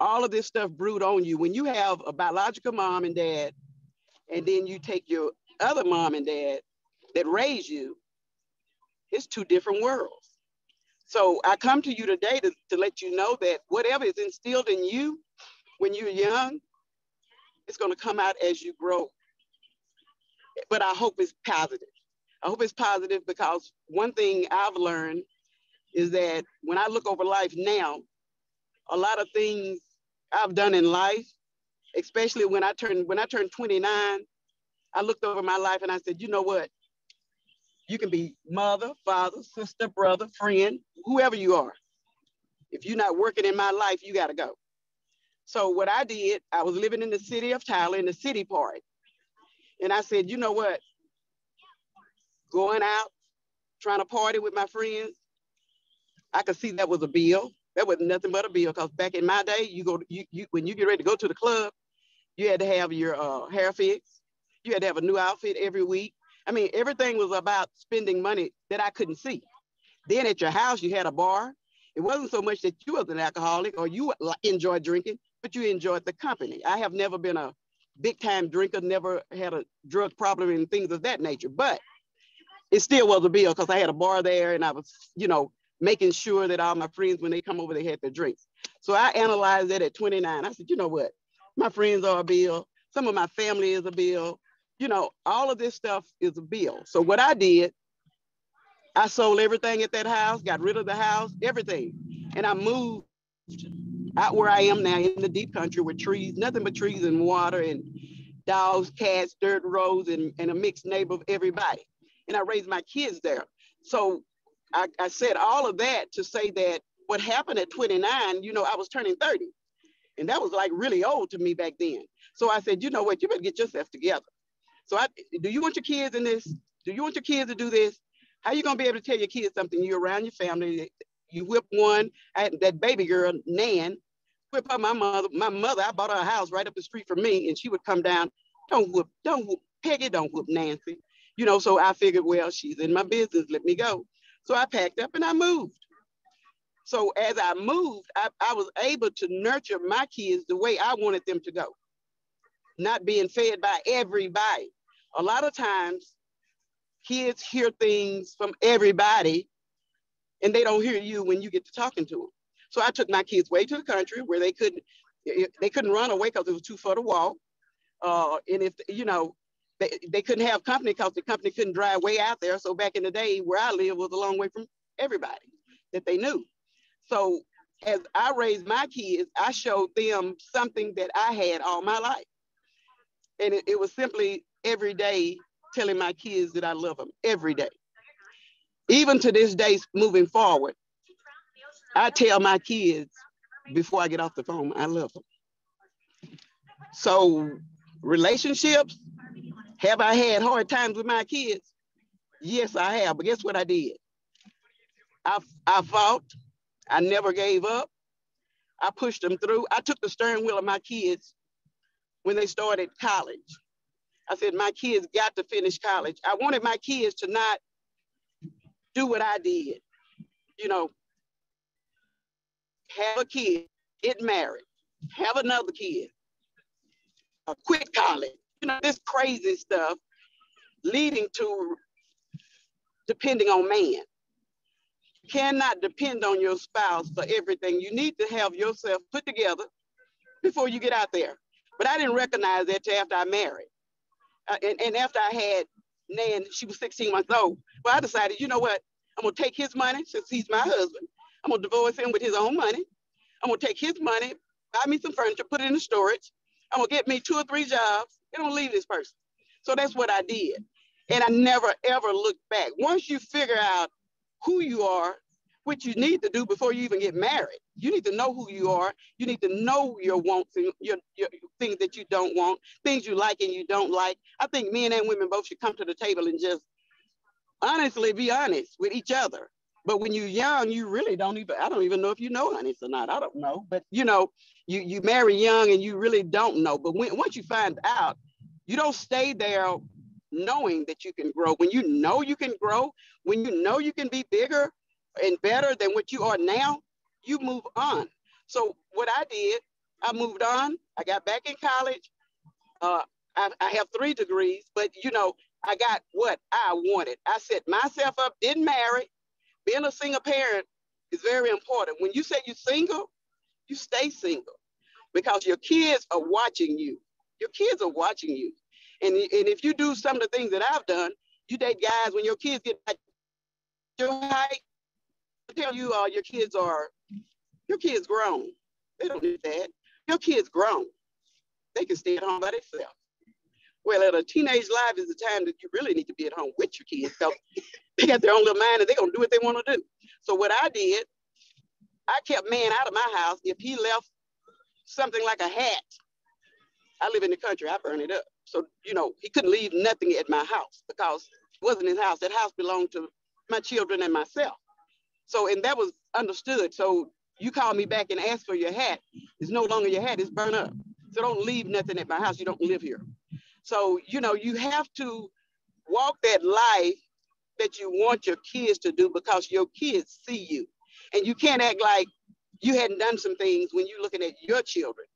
all of this stuff brewed on you. When you have a biological mom and dad, and then you take your other mom and dad that raised you, it's two different worlds. So I come to you today to let you know that whatever is instilled in you when you're young, it's going to come out as you grow. But I hope it's positive. I hope it's positive because one thing I've learned is that when I look over life now, a lot of things I've done in life, especially when I turned 29, I looked over my life and I said, you know what? You can be mother, father, sister, brother, friend, whoever you are. If you're not working in my life, you got to go. So what I did, I was living in the city of Tyler in the city part. And I said, you know what? Going out, trying to party with my friends, I could see that was a bill. That was nothing but a bill because back in my day, when you get ready to go to the club, you had to have your hair fixed. You had to have a new outfit every week. I mean, everything was about spending money that I couldn't see. Then at your house, you had a bar. It wasn't so much that you was an alcoholic or you enjoyed drinking, but you enjoyed the company. I have never been a big time drinker, never had a drug problem and things of that nature, but it still was a bill because I had a bar there and I was, making sure that all my friends, when they come over, they had their drinks. So I analyzed that at 29. I said, you know what? My friends are a bill. Some of my family is a bill. All of this stuff is a bill. So what I did, I sold everything at that house, got rid of the house, everything. And I moved out where I am now in the deep country with trees, nothing but trees and water and dogs, cats, dirt roads, and a mixed neighbor of everybody. and I raised my kids there. So I said all of that to say that what happened at 29, you know, I was turning 30. And that was like really old to me back then. So I said, you know what, you better get yourself together. So do you want your kids in this? Do you want your kids to do this? How are you gonna be able to tell your kids something? You're around your family. You whip one. I had that baby girl, Nan, whip up my mother. My mother, I bought her a house right up the street from me, and she would come down. Don't whoop Peggy, don't whoop Nancy. You know, so I figured, well, she's in my business. Let me go. So I packed up and I moved. So as I moved, I was able to nurture my kids the way I wanted them to go, not being fed by everybody. A lot of times, kids hear things from everybody and they don't hear you when you get to talking to them. So I took my kids way to the country where they couldn't run away because it was too far to walk. And if, you know, they couldn't have company because the company couldn't drive way out there. So back in the day where I lived was a long way from everybody that they knew. So as I raised my kids, I showed them something that I had all my life. And it was simply every day telling my kids that I love them every day. Even to this day, moving forward, I tell my kids before I get off the phone, I love them. So relationships, have I had hard times with my kids? Yes, I have, but guess what I did? I fought, I never gave up. I pushed them through. I took the steering wheel of my kids when they started college. I said, my kids got to finish college. I wanted my kids to not do what I did. You know, have a kid, get married, have another kid, quit college. You know, this crazy stuff leading to depending on man. You cannot depend on your spouse for everything. You need to have yourself put together before you get out there. But I didn't recognize that till after I married. And after I had Nan, she was 16 months old. Well, I decided, you know what? I'm gonna take his money since he's my husband. I'm gonna divorce him with his own money. I'm gonna take his money, buy me some furniture, put it in the storage. I'm gonna get me 2 or 3 jobs and I'm gonna leave this person. So that's what I did. And I never, ever looked back. Once you figure out who you are, which you need to do before you even get married, you need to know who you are. You need to know your wants and your things that you don't want, things you like and you don't like. I think men and women both should come to the table and just honestly be honest with each other. But when you're young, you really don't even, I don't even know if you know honest or not. I don't know. But you know, you marry young and you really don't know. But once you find out, you don't stay there knowing that you can grow. When you know you can grow, when you know you can be bigger and better than what you are now, you move on. So what I did, I moved on. I got back in college. I have 3 degrees, but you know, I got what I wanted. I set myself up, didn't marry. Being a single parent is very important. When you say you're single, you stay single because your kids are watching you. Your kids are watching you. And if you do some of the things that I've done, you date guys when your kids get your height, I tell you your kids grown. They don't need that. Your kids grown. They can stay at home by themselves. Well, at a teenage life is the time that you really need to be at home with your kids because they got their own little mind and they're going to do what they want to do. So what I did, I kept man out of my house. If he left something like a hat, I live in the country, I burn it up. So, you know, he couldn't leave nothing at my house because it wasn't his house. That house belonged to my children and myself. So, and that was understood. So you call me back and ask for your hat. It's no longer your hat, it's burned up. So don't leave nothing at my house. You don't live here. So, you know, you have to walk that life that you want your kids to do because your kids see you. And you can't act like you hadn't done some things when you're looking at your children.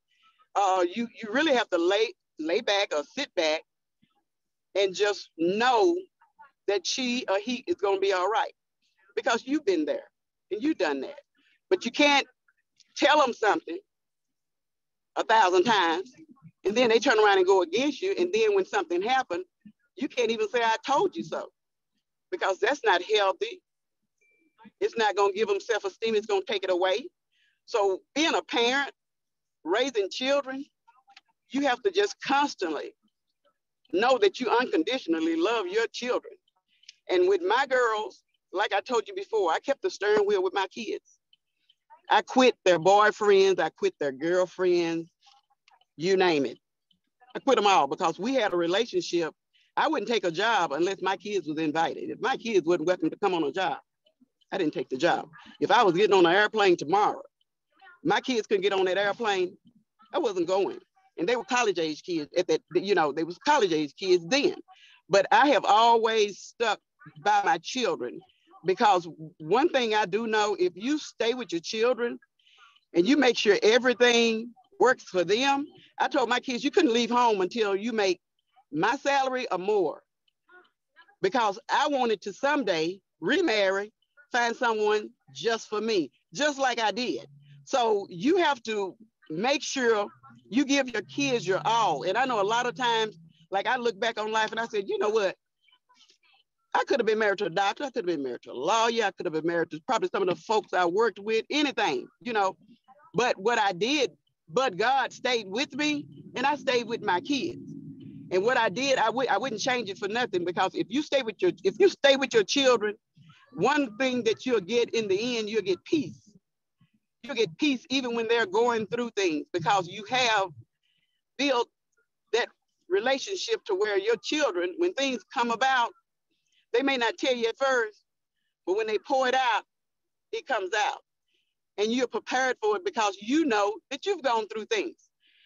You really have to lay back or sit back and just know that she or he is going to be all right because you've been there and you've done that. But you can't tell them something 1,000 times and then they turn around and go against you. And then when something happened, you can't even say, I told you so, because that's not healthy. It's not going to give them self-esteem. It's going to take it away. So being a parent, raising children, you have to just constantly know that you unconditionally love your children And with my girls, like I told you before, I kept the steering wheel with my kids. I quit their boyfriends, I quit their girlfriends, you name it. I quit them all because we had a relationship. I wouldn't take a job unless my kids was invited. If my kids wasn't welcome to come on a job, I didn't take the job. If I was getting on an airplane tomorrow, my kids couldn't get on that airplane, I wasn't going. And they were college age kids at that, you know, they was college age kids then. But I have always stuck by my children because one thing I do know, if you stay with your children and you make sure everything works for them, I told my kids, you couldn't leave home until you make my salary or more, because I wanted to someday remarry, find someone just for me, just like I did. So you have to make sure you give your kids your all. And I know a lot of times, like I look back on life and I said, you know what? I could have been married to a doctor. I could have been married to a lawyer. I could have been married to probably some of the folks I worked with, anything, you know. But what I did, but God stayed with me and I stayed with my kids. And what I did, I wouldn't change it for nothing, because if you stay with your children, one thing that you'll get in the end, you'll get peace. You'll get peace even when they're going through things, because you have built that relationship to where your children, when things come about, they may not tell you at first, but when they pour it out, it comes out. And you're prepared for it because you know that you've gone through things.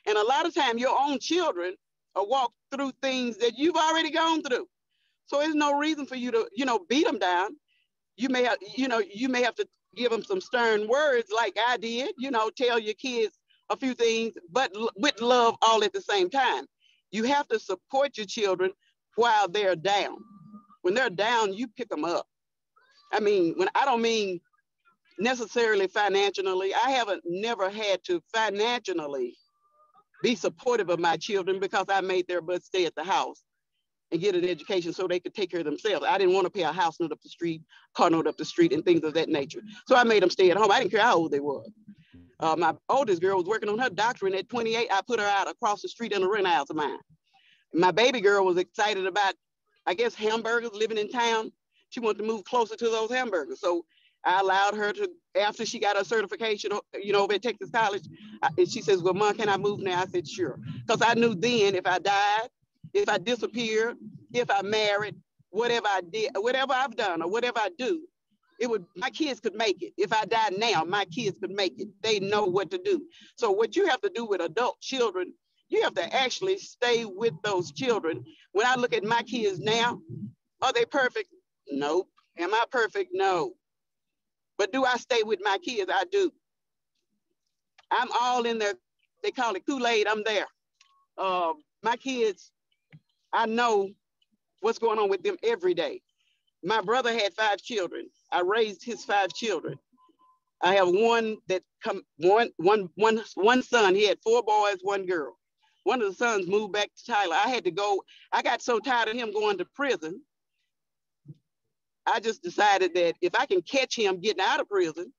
And a lot of times your own children will walk through things that you've already gone through. So there's no reason for you to, you know, beat them down. You may have, you know, you may have to give them some stern words like I did, you know, tell your kids a few things, but with love all at the same time. You have to support your children while they're down. When they're down, you pick them up. I mean, when I don't mean necessarily financially, I haven't never had to financially be supportive of my children because I made their butts stay at the house and get an education so they could take care of themselves. I didn't want to pay a house note up the street, car note up the street, and things of that nature. So I made them stay at home. I didn't care how old they were. My oldest girl was working on her doctorate, and at 28, I put her out across the street in a rent house of mine. My baby girl was excited about, I guess, hamburgers, living in town. She wanted to move closer to those hamburgers. So I allowed her to, after she got her certification, you know, over at Texas College, and she says, well, Mom, can I move now? I said, sure. Because I knew then if I died, if I disappeared, if I married, whatever I did, whatever I've done or whatever I do, my kids could make it. If I die now, my kids could make it. They know what to do. So what you have to do with adult children, you have to actually stay with those children. When I look at my kids now, are they perfect? Nope. Am I perfect? No. But do I stay with my kids? I do. I'm all in there. They call it Kool-Aid. I'm there. My kids, I know what's going on with them every day. My brother had 5 children. I raised his 5 children. I have one son. He had 4 boys, 1 girl. One of the sons moved back to Tyler. I had to go. I got so tired of him going to prison. I just decided that if I can catch him getting out of prison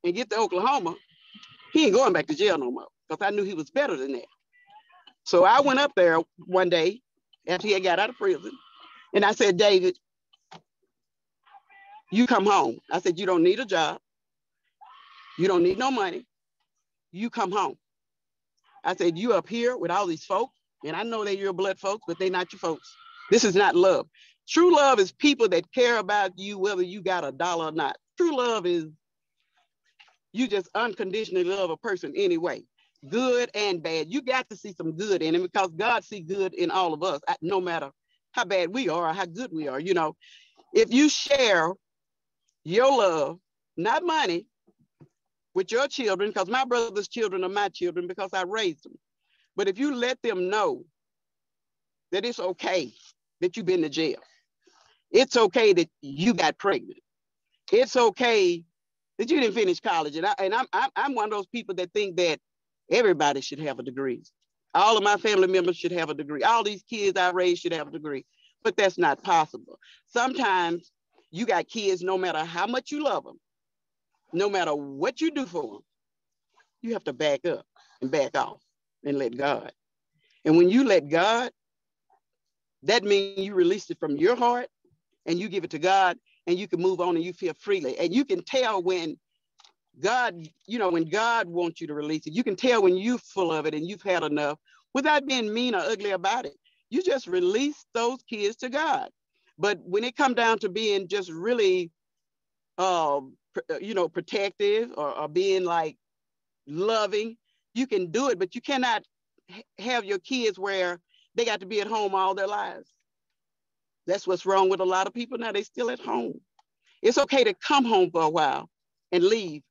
and get to Oklahoma, he ain't going back to jail no more, because I knew he was better than that. So I went up there one day after he had got out of prison, and I said, David, you come home. I said, you don't need a job. You don't need no money. You come home. I said, you up here with all these folks, and I know they're your blood folks, but they're not your folks. This is not love. True love is people that care about you, whether you got a dollar or not. True love is you just unconditionally love a person anyway, good and bad. You got to see some good in him, because God sees good in all of us, no matter how bad we are or how good we are. You know, if you share your love, not money, with your children, because my brother's children are my children because I raised them. But if you let them know that it's okay that you've been to jail, it's okay that you got pregnant, it's okay that you didn't finish college, and I'm one of those people that think that everybody should have a degree. All of my family members should have a degree. All these kids I raised should have a degree, but that's not possible. Sometimes you got kids, no matter how much you love them, no matter what you do for them, you have to back up and back off and let God. And when you let God, that means you release it from your heart and you give it to God, and you can move on and you feel freely. And you can tell when God, when God wants you to release it. You can tell when you're full of it and you've had enough without being mean or ugly about it. You just release those kids to God. But when it comes down to being just really, protective or being like loving, you can do it, but you cannot have your kids where they got to be at home all their lives. That's what's wrong with a lot of people now. They're still at home. It's okay to come home for a while and leave,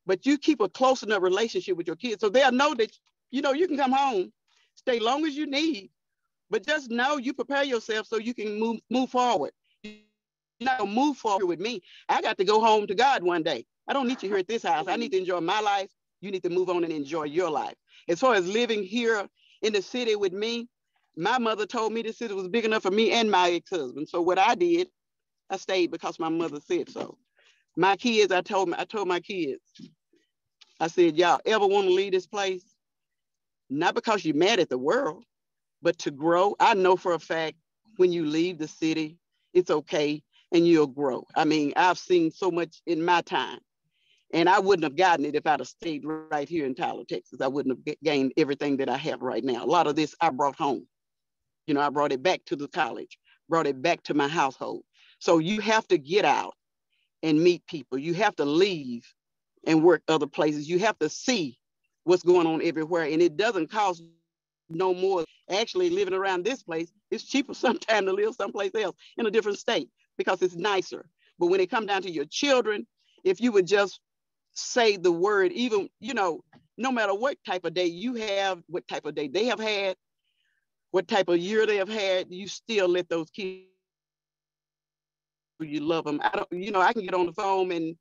but you keep a close enough relationship with your kids so they'll know that, you can come home, stay long as you need, but just know you prepare yourself so you can move forward. You're not gonna move forward with me. I got to go home to God one day. I don't need you here at this house. I need to enjoy my life. You need to move on and enjoy your life. As far as living here in the city with me, my mother told me the city was big enough for me and my ex-husband. So what I did, I stayed because my mother said so. My kids, I told my kids, I said, y'all ever want to leave this place? Not because you're mad at the world, but to grow. I know for a fact when you leave the city, it's okay and you'll grow. I mean, I've seen so much in my time, and I wouldn't have gotten it if I'd have stayed right here in Tyler, Texas. I wouldn't have gained everything that I have right now. A lot of this I brought home. I brought it back to the college, brought it back to my household. So you have to get out and meet people. You have to leave and work other places. You have to see what's going on everywhere. And it doesn't cost no more. Actually, living around this place, it's cheaper sometimes to live someplace else in a different state because it's nicer. But when it comes down to your children, if you would just say the word, even, no matter what type of day you have, what type of day they have had, what type of year they have had, you still let those kids, you love them. I can get on the phone and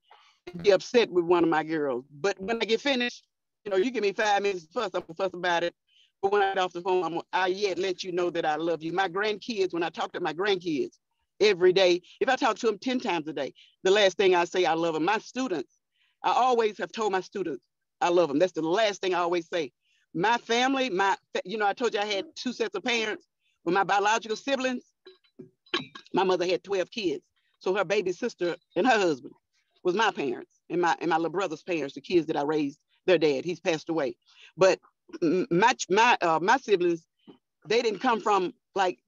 be upset with one of my girls. But when I get finished, you give me 5 minutes to fuss, I'm gonna fuss about it. But when I get off the phone, I yet let you know that I love you. My grandkids, when I talk to my grandkids every day, if I talk to them 10 times a day, the last thing I say, I love them. My students, I always have told my students, I love them. That's the last thing I always say. My family, I told you I had 2 sets of parents. With my biological siblings, my mother had 12 kids. So her baby sister and her husband was my parents and my little brother's parents, the kids that I raised, their dad. He's passed away. But my siblings, they didn't come from like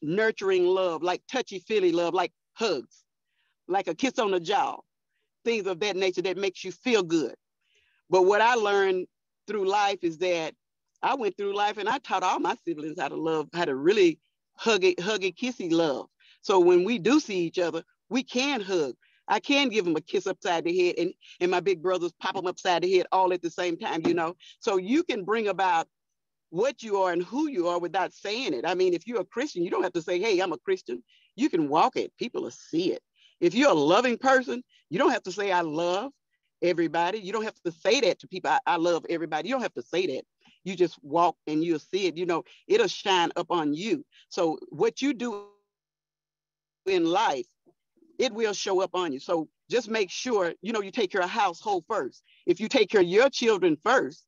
nurturing love, like touchy-feely love, like hugs, like a kiss on the jaw, things of that nature that makes you feel good. But what I learned through life is that I went through life and I taught all my siblings how to love, how to really huggy, kissy love. So when we do see each other, we can hug. I can give them a kiss upside the head, and my big brothers pop them upside the head all at the same time, So you can bring about what you are and who you are without saying it. I mean, if you're a Christian, you don't have to say, hey, I'm a Christian. You can walk it. People will see it. If you're a loving person, you don't have to say, I love everybody. You don't have to say that to people. I love everybody. You don't have to say that. You just walk and you'll see it. It'll shine up on you. So what you do in life, it will show up on you. So just make sure, you take care of household first. If you take care of your children first,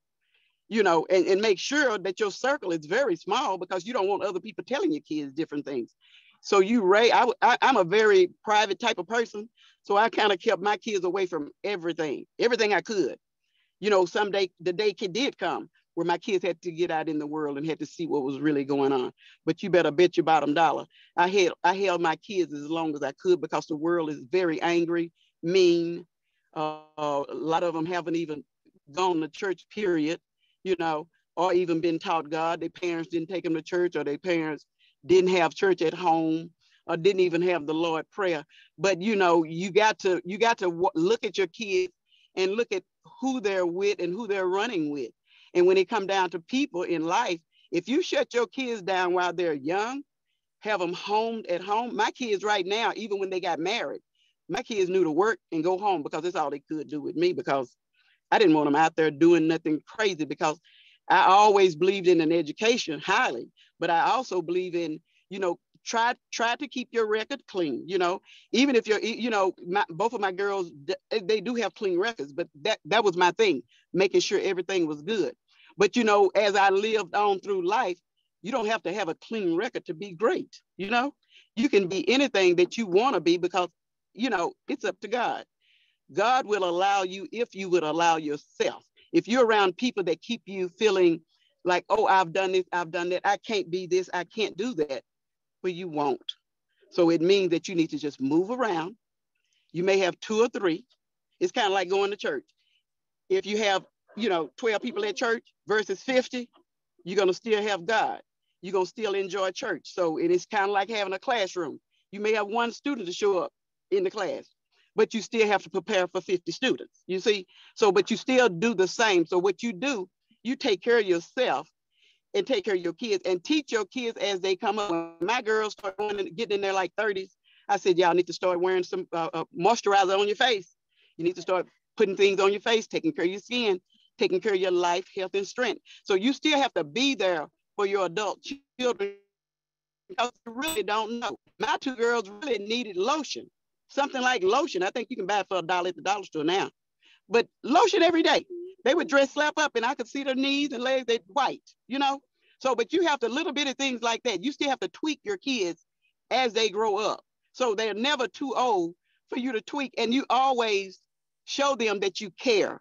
and make sure that your circle is very small because you don't want other people telling your kids different things. So I'm a very private type of person. So I kind of kept my kids away from everything I could. Someday the day did come where my kids had to get out in the world and had to see what was really going on. But you better bet your bottom dollar, I held my kids as long as I could because the world is very angry, mean. A lot of them haven't even gone to church, period, or even been taught God. Their parents didn't take them to church, or their parents didn't have church at home, or didn't even have the Lord prayer. But you got to look at your kids and look at who they're with and who they're running with. And when it comes down to people in life, if you shut your kids down while they're young, have them at home. My kids right now, even when they got married, my kids knew to work and go home because that's all they could do with me, because I didn't want them out there doing nothing crazy, because I always believed in an education highly, but I also believe in, try to keep your record clean, even if you're, both of my girls, they do have clean records, but that was my thing, making sure everything was good. But, as I lived on through life, You don't have to have a clean record to be great. You know, you can be anything that you want to be because, you know, it's up to God. God will allow you if you would allow yourself. If you're around people that keep you feeling like, oh, I've done this, I've done that, I can't be this, I can't do that, well, you won't. So it means that you need to just move around. You may have 2 or 3. It's kind of like going to church. If you have, you know, 12 people at church versus 50, you're going to still have God. You're going to still enjoy church. So it is kind of like having a classroom. You may have 1 student to show up in the class, but you still have to prepare for 50 students, you see? So, but you still do the same. So what you do, you take care of yourself and take care of your kids and teach your kids as they come up. When my girls start going and getting in their like 30s, I said, y'all need to start wearing some moisturizer on your face. You need to start putting things on your face, taking care of your skin, taking care of your life, health, and strength. So you still have to be there for your adult children because you really don't know. My 2 girls really needed lotion, something like lotion. I think you can buy it for $1 at the dollar store now, but lotion every day. They would dress slap up and I could see their knees and legs, they're white, you know? So, but you have to little bit of things like that. You still have to tweak your kids as they grow up. So they're never too old for you to tweak, and you always show them that you care.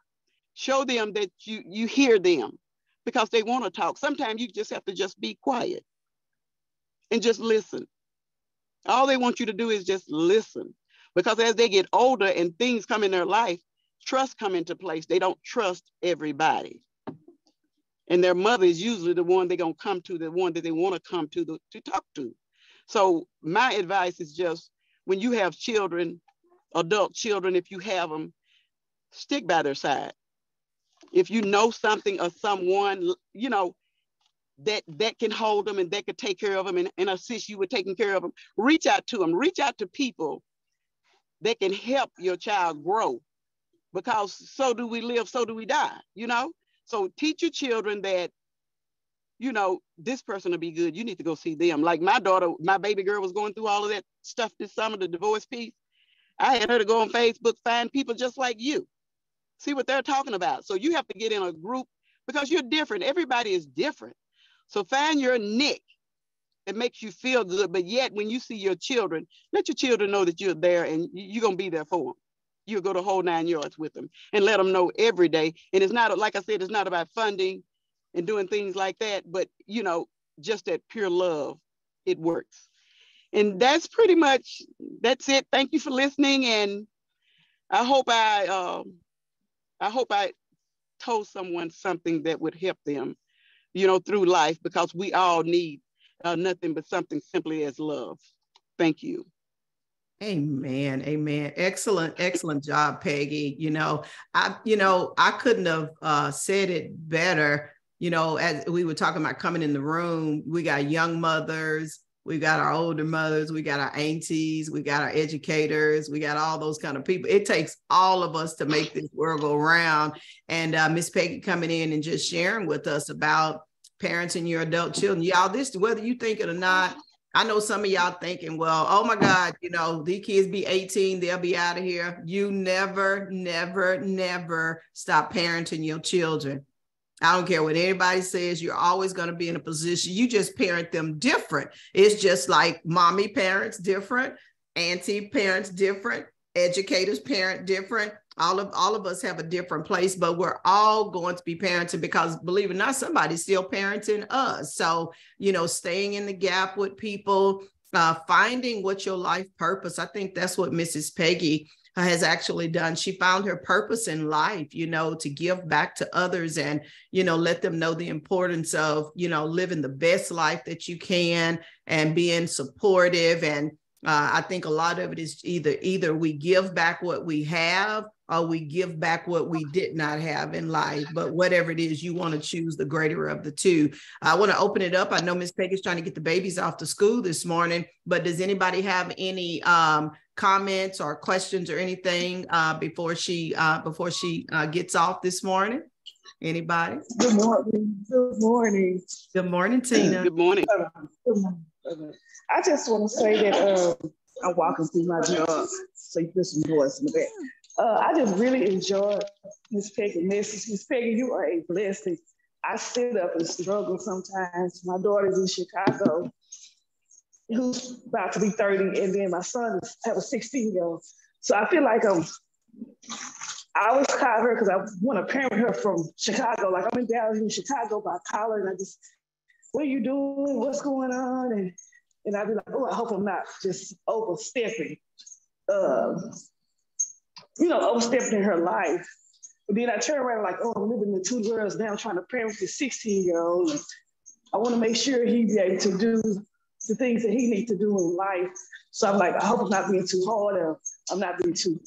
Show them that you hear them because they want to talk. Sometimes you just have to just be quiet and just listen. All they want you to do is just listen, because as they get older and things come in their life, trust come into place. They don't trust everybody. And their mother is usually the one they're going to come to, the one that they want to come to talk to. So my advice is just, when you have children, adult children, if you have them, stick by their side. If you know something or someone, you know, that can hold them and that could take care of them and assist you with taking care of them, reach out to them. Reach out to people that can help your child grow, because so do we live, so do we die, you know? So teach your children that, you know, this person will be good. You need to go see them. Like my daughter, my baby girl was going through all of that stuff this summer, the divorce piece. I had her to go on Facebook, find people just like you, see what they're talking about. So you have to get in a group because you're different. Everybody is different. So find your niche that makes you feel good. But yet when you see your children, let your children know that you're there and you're going to be there for them. You'll go the whole 9 yards with them and let them know every day. And it's not, like I said, it's not about funding and doing things like that, but, you know, just that pure love, it works. And that's pretty much, that's it. Thank you for listening. And I hope I told someone something that would help them, you know, through life, because we all need nothing but something simply as love. Thank you. Amen. Amen. Excellent job, Peggy. I couldn't have said it better. You know, as we were talking about coming in the room, we got young mothers, we got our older mothers, we got our aunties, we got our educators, we got all those kind of people. It takes all of us to make this world go round. And Miss Peggy coming in and just sharing with us about parenting your adult children. Y'all, this, whether you think it or not, I know some of y'all thinking, well, oh my God, you know, these kids be 18, they'll be out of here. You never stop parenting your children. I don't care what anybody says, you're always going to be in a position, you just parent them different. It's just like mommy parents different, auntie parents different, educators parent different. All of us have a different place, but we're all going to be parenting because, believe it or not, somebody's still parenting us. So, you know, staying in the gap with people, finding what your life purpose. I think that's what Mrs. Peggy has actually done. She found her purpose in life, you know, to give back to others and, you know, let them know the importance of, you know, living the best life that you can and being supportive. And I think a lot of it is either we give back what we have or we give back what we did not have in life. But whatever it is, you want to choose the greater of the two. I want to open it up. I know Miss Peggy's trying to get the babies off to school this morning, but does anybody have any comments or questions or anything before she gets off this morning? Anybody? Good morning. Good morning. Good morning, Tina. Good morning. Good morning. I just want to say that I'm walking through my job, so you put some voice in the back. I just really enjoyed Miss Peggy's message. Miss Peggy, you are a blessing I sit up and struggle sometimes. My daughter's in Chicago, who's about to be 30, and then my son have a 16-year-old. So I feel like I always call her because I want to parent her from Chicago. Like I'm down in Chicago, but I call her and I just, what are you doing? What's going on? And I'd be like, oh, I hope I'm not just overstepping, overstepping in her life. But then I turn around like, oh, I'm living in two worlds now, trying to parent this 16-year-old. I want to make sure he be able to do the things that he needs to do in life. So I'm like, I hope I'm not being too hard, or I'm not being too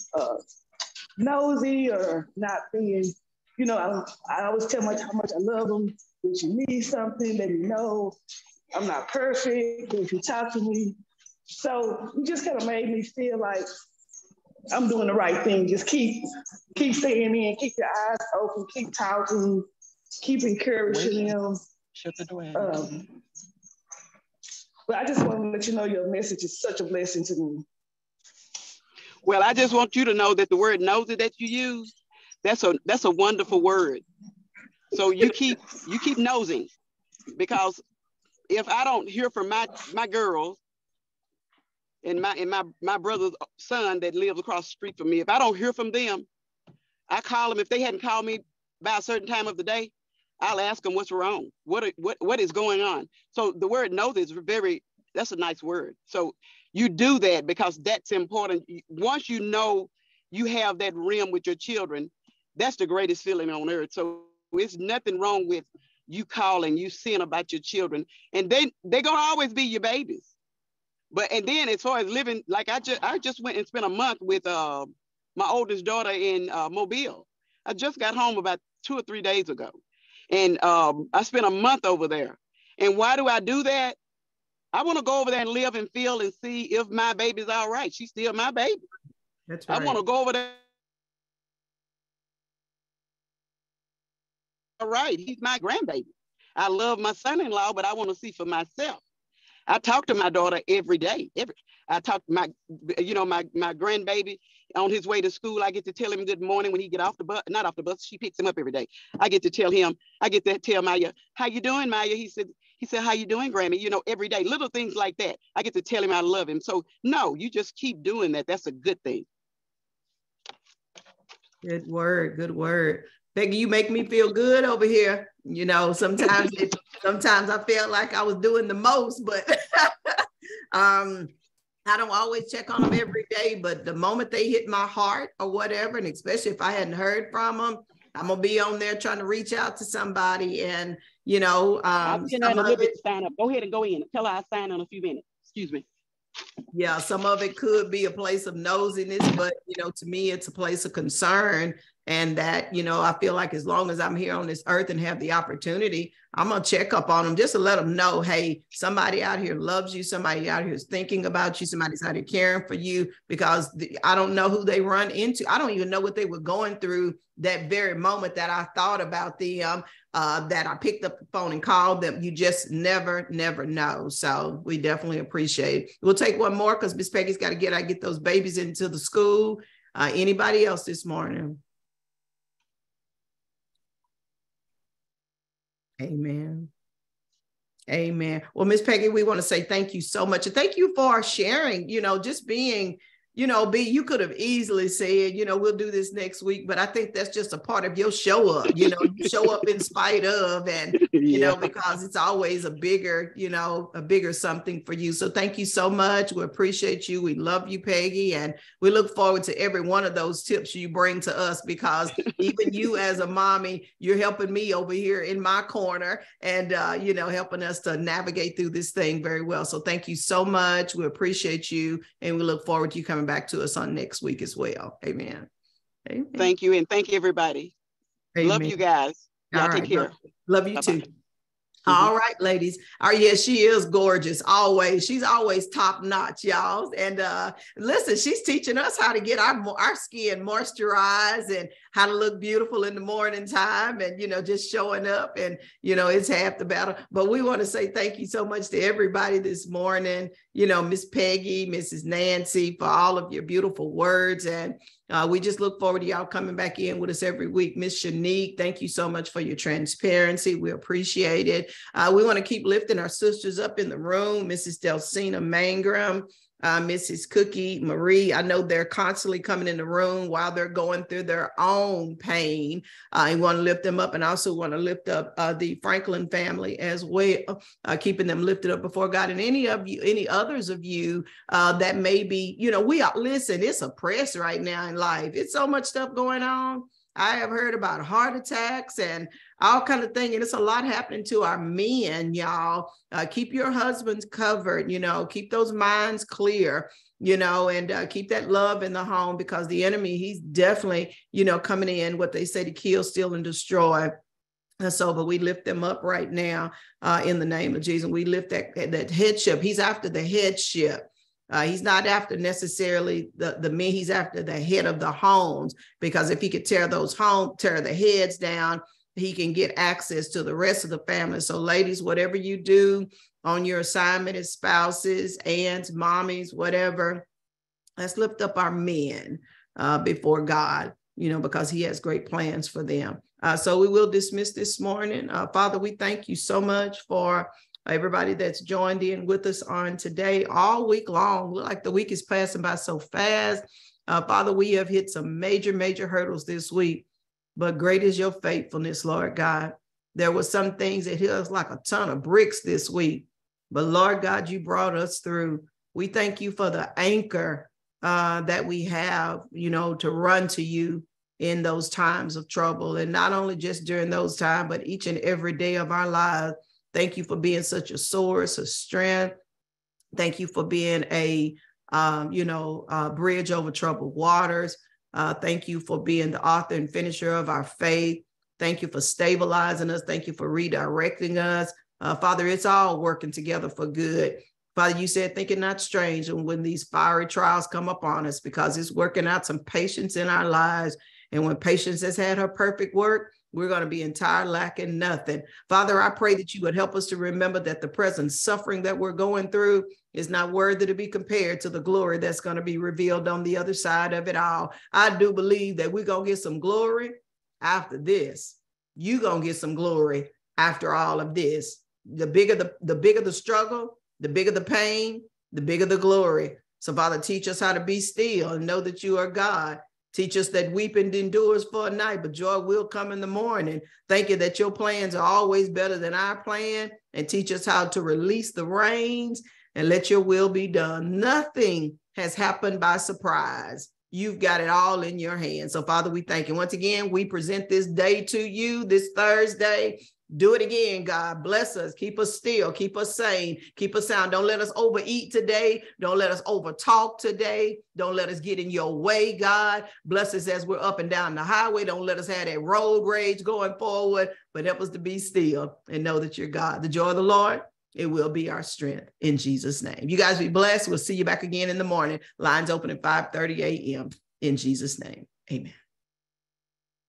nosy, or not being, I always tell him how much I love him. If you need something, let me know. I'm not perfect, if you talk to me. So it just kind of made me feel like I'm doing the right thing. Just keep staying in, keep your eyes open, keep talking, keep encouraging them. Shut the door. But I just want to let you know your message is such a blessing to me. Well, I just want you to know that the word nosy that you use, that's a wonderful word. So you keep nosing, because if I don't hear from my girls and my brother's son that lives across the street from me, if I don't hear from them, I call them. If they hadn't called me by a certain time of the day, I'll ask them what's wrong, what is going on. So the word nosy is that's a nice word. So you do that because that's important. Once you know you have that realm with your children, that's the greatest feeling on earth. So it's nothing wrong with you calling, you seeing about your children, and they're gonna always be your babies. And then as far as living, like I just went and spent a month with my oldest daughter in Mobile. I just got home about 2 or 3 days ago, and I spent a month over there. And why do I do that? I want to go over there and live and feel and see if my baby's all right. She's still my baby. That's right. I want to go over there. All right, he's my grandbaby. I love my son-in-law, but I want to see for myself. I talk to my daughter every day. I talk to my grandbaby on his way to school. I get to tell him good morning when he get off the bus. Not off the bus. She picks him up every day. I get to tell Maya, how you doing, Maya? He said, how you doing, Grammy? Every day, little things like that. I get to tell him I love him. So no, you just keep doing that. That's a good thing. Good word. Good word. Becky, you make me feel good over here. Sometimes I felt like I was doing the most, but I don't always check on them every day. But the moment they hit my heart or whatever, and especially if I hadn't heard from them, I'm gonna be on there trying to reach out to somebody. And I'll be in a little bit to sign up. Go ahead and go in. Tell her I'll sign in a few minutes. Excuse me. Yeah, some of it could be a place of nosiness, but to me, it's a place of concern. And that, I feel like as long as I'm here on this earth and have the opportunity, I'm going to check up on them just to let them know, hey, somebody out here loves you. Somebody out here is thinking about you. Somebody's out here caring for you, because I don't know who they run into. I don't even know what they were going through that very moment that I thought about them, that I picked up the phone and called them. You just never know. So we definitely appreciate it. We'll take one more because Miss Peggy's got to get those babies into the school. Anybody else this morning? Amen. Amen. Well, Miss Peggy, we want to say thank you so much. And thank you for sharing, just being, you could have easily said, we'll do this next week, but I think that's just a part of your show up, you show up in spite of, and, because it's always a bigger something for you. So thank you so much. We appreciate you. We love you, Peggy. And we look forward to every one of those tips you bring to us, because even you as a mommy, you're helping me over here in my corner and, helping us to navigate through this thing very well. So thank you so much. We appreciate you. And we look forward to you coming back to us on next week as well. Amen. Amen. Thank you. And thank you, everybody. Amen. Love you guys. Y'all take care. Love you too. All right, ladies. She is gorgeous. Always. She's always top notch, y'all. And listen, she's teaching us how to get our skin moisturized and how to look beautiful in the morning time and, just showing up and, it's half the battle. But we want to say thank you so much to everybody this morning, Miss Peggy, Mrs. Nancy, for all of your beautiful words. And we just look forward to y'all coming back in with us every week. Miss Shanique, thank you so much for your transparency. We appreciate it. We want to keep lifting our sisters up in the room. Mrs. Delsina Mangrum, Mrs. Cookie Marie. I know they're constantly coming in the room while they're going through their own pain. I want to lift them up, and also want to lift up the Franklin family as well, keeping them lifted up before God. And any others of you that may be, listen, it's a press right now in life. It's so much stuff going on. I have heard about heart attacks and all kind of thing. And it's a lot happening to our men, y'all. Keep your husbands covered, keep those minds clear, and keep that love in the home, because the enemy, he's definitely, coming in, what they say, to kill, steal, and destroy. But we lift them up right now in the name of Jesus. We lift that headship. He's after the headship. He's not after necessarily the men. He's after the head of the homes, because if he could tear the heads down, he can get access to the rest of the family. So ladies, whatever you do on your assignment as spouses, aunts, mommies, whatever, let's lift up our men before God, because he has great plans for them. So we will dismiss this morning. Father, we thank you so much for everybody that's joined in with us on today all week long. Look like the week is passing by so fast. Father, we have hit some major, major hurdles this week, but great is your faithfulness, Lord God. There were some things that hit us like a ton of bricks this week, but Lord God, you brought us through. We thank you for the anchor that we have, to run to you in those times of trouble. And not only just during those times, but each and every day of our lives. Thank you for being such a source of strength. Thank you for being a bridge over troubled waters. Thank you for being the author and finisher of our faith. Thank you for stabilizing us. Thank you for redirecting us. Father, it's all working together for good. Father, you said, think it not strange when these fiery trials come upon us, because it's working out some patience in our lives. And when patience has had her perfect work, we're going to be entire lacking nothing. Father, I pray that you would help us to remember that the present suffering that we're going through is not worthy to be compared to the glory that's going to be revealed on the other side of it all. I do believe that we're going to get some glory after this. You're going to get some glory after all of this. The bigger the struggle, the bigger the pain, the bigger the glory. So Father, teach us how to be still and know that you are God. Teach us that weeping endures for a night, but joy will come in the morning. Thank you that your plans are always better than our plan, and teach us how to release the reins and let your will be done. Nothing has happened by surprise. You've got it all in your hands. So Father, we thank you. Once again, we present this day to you, this Thursday. Do it again, God. Bless us. Keep us still. Keep us sane. Keep us sound. Don't let us overeat today. Don't let us overtalk today. Don't let us get in your way, God. Bless us as we're up and down the highway. Don't let us have that road rage going forward, but help us to be still and know that you're God. The joy of the Lord, it will be our strength in Jesus' name. You guys be blessed. We'll see you back again in the morning. Lines open at 5:30 a.m. in Jesus' name. Amen.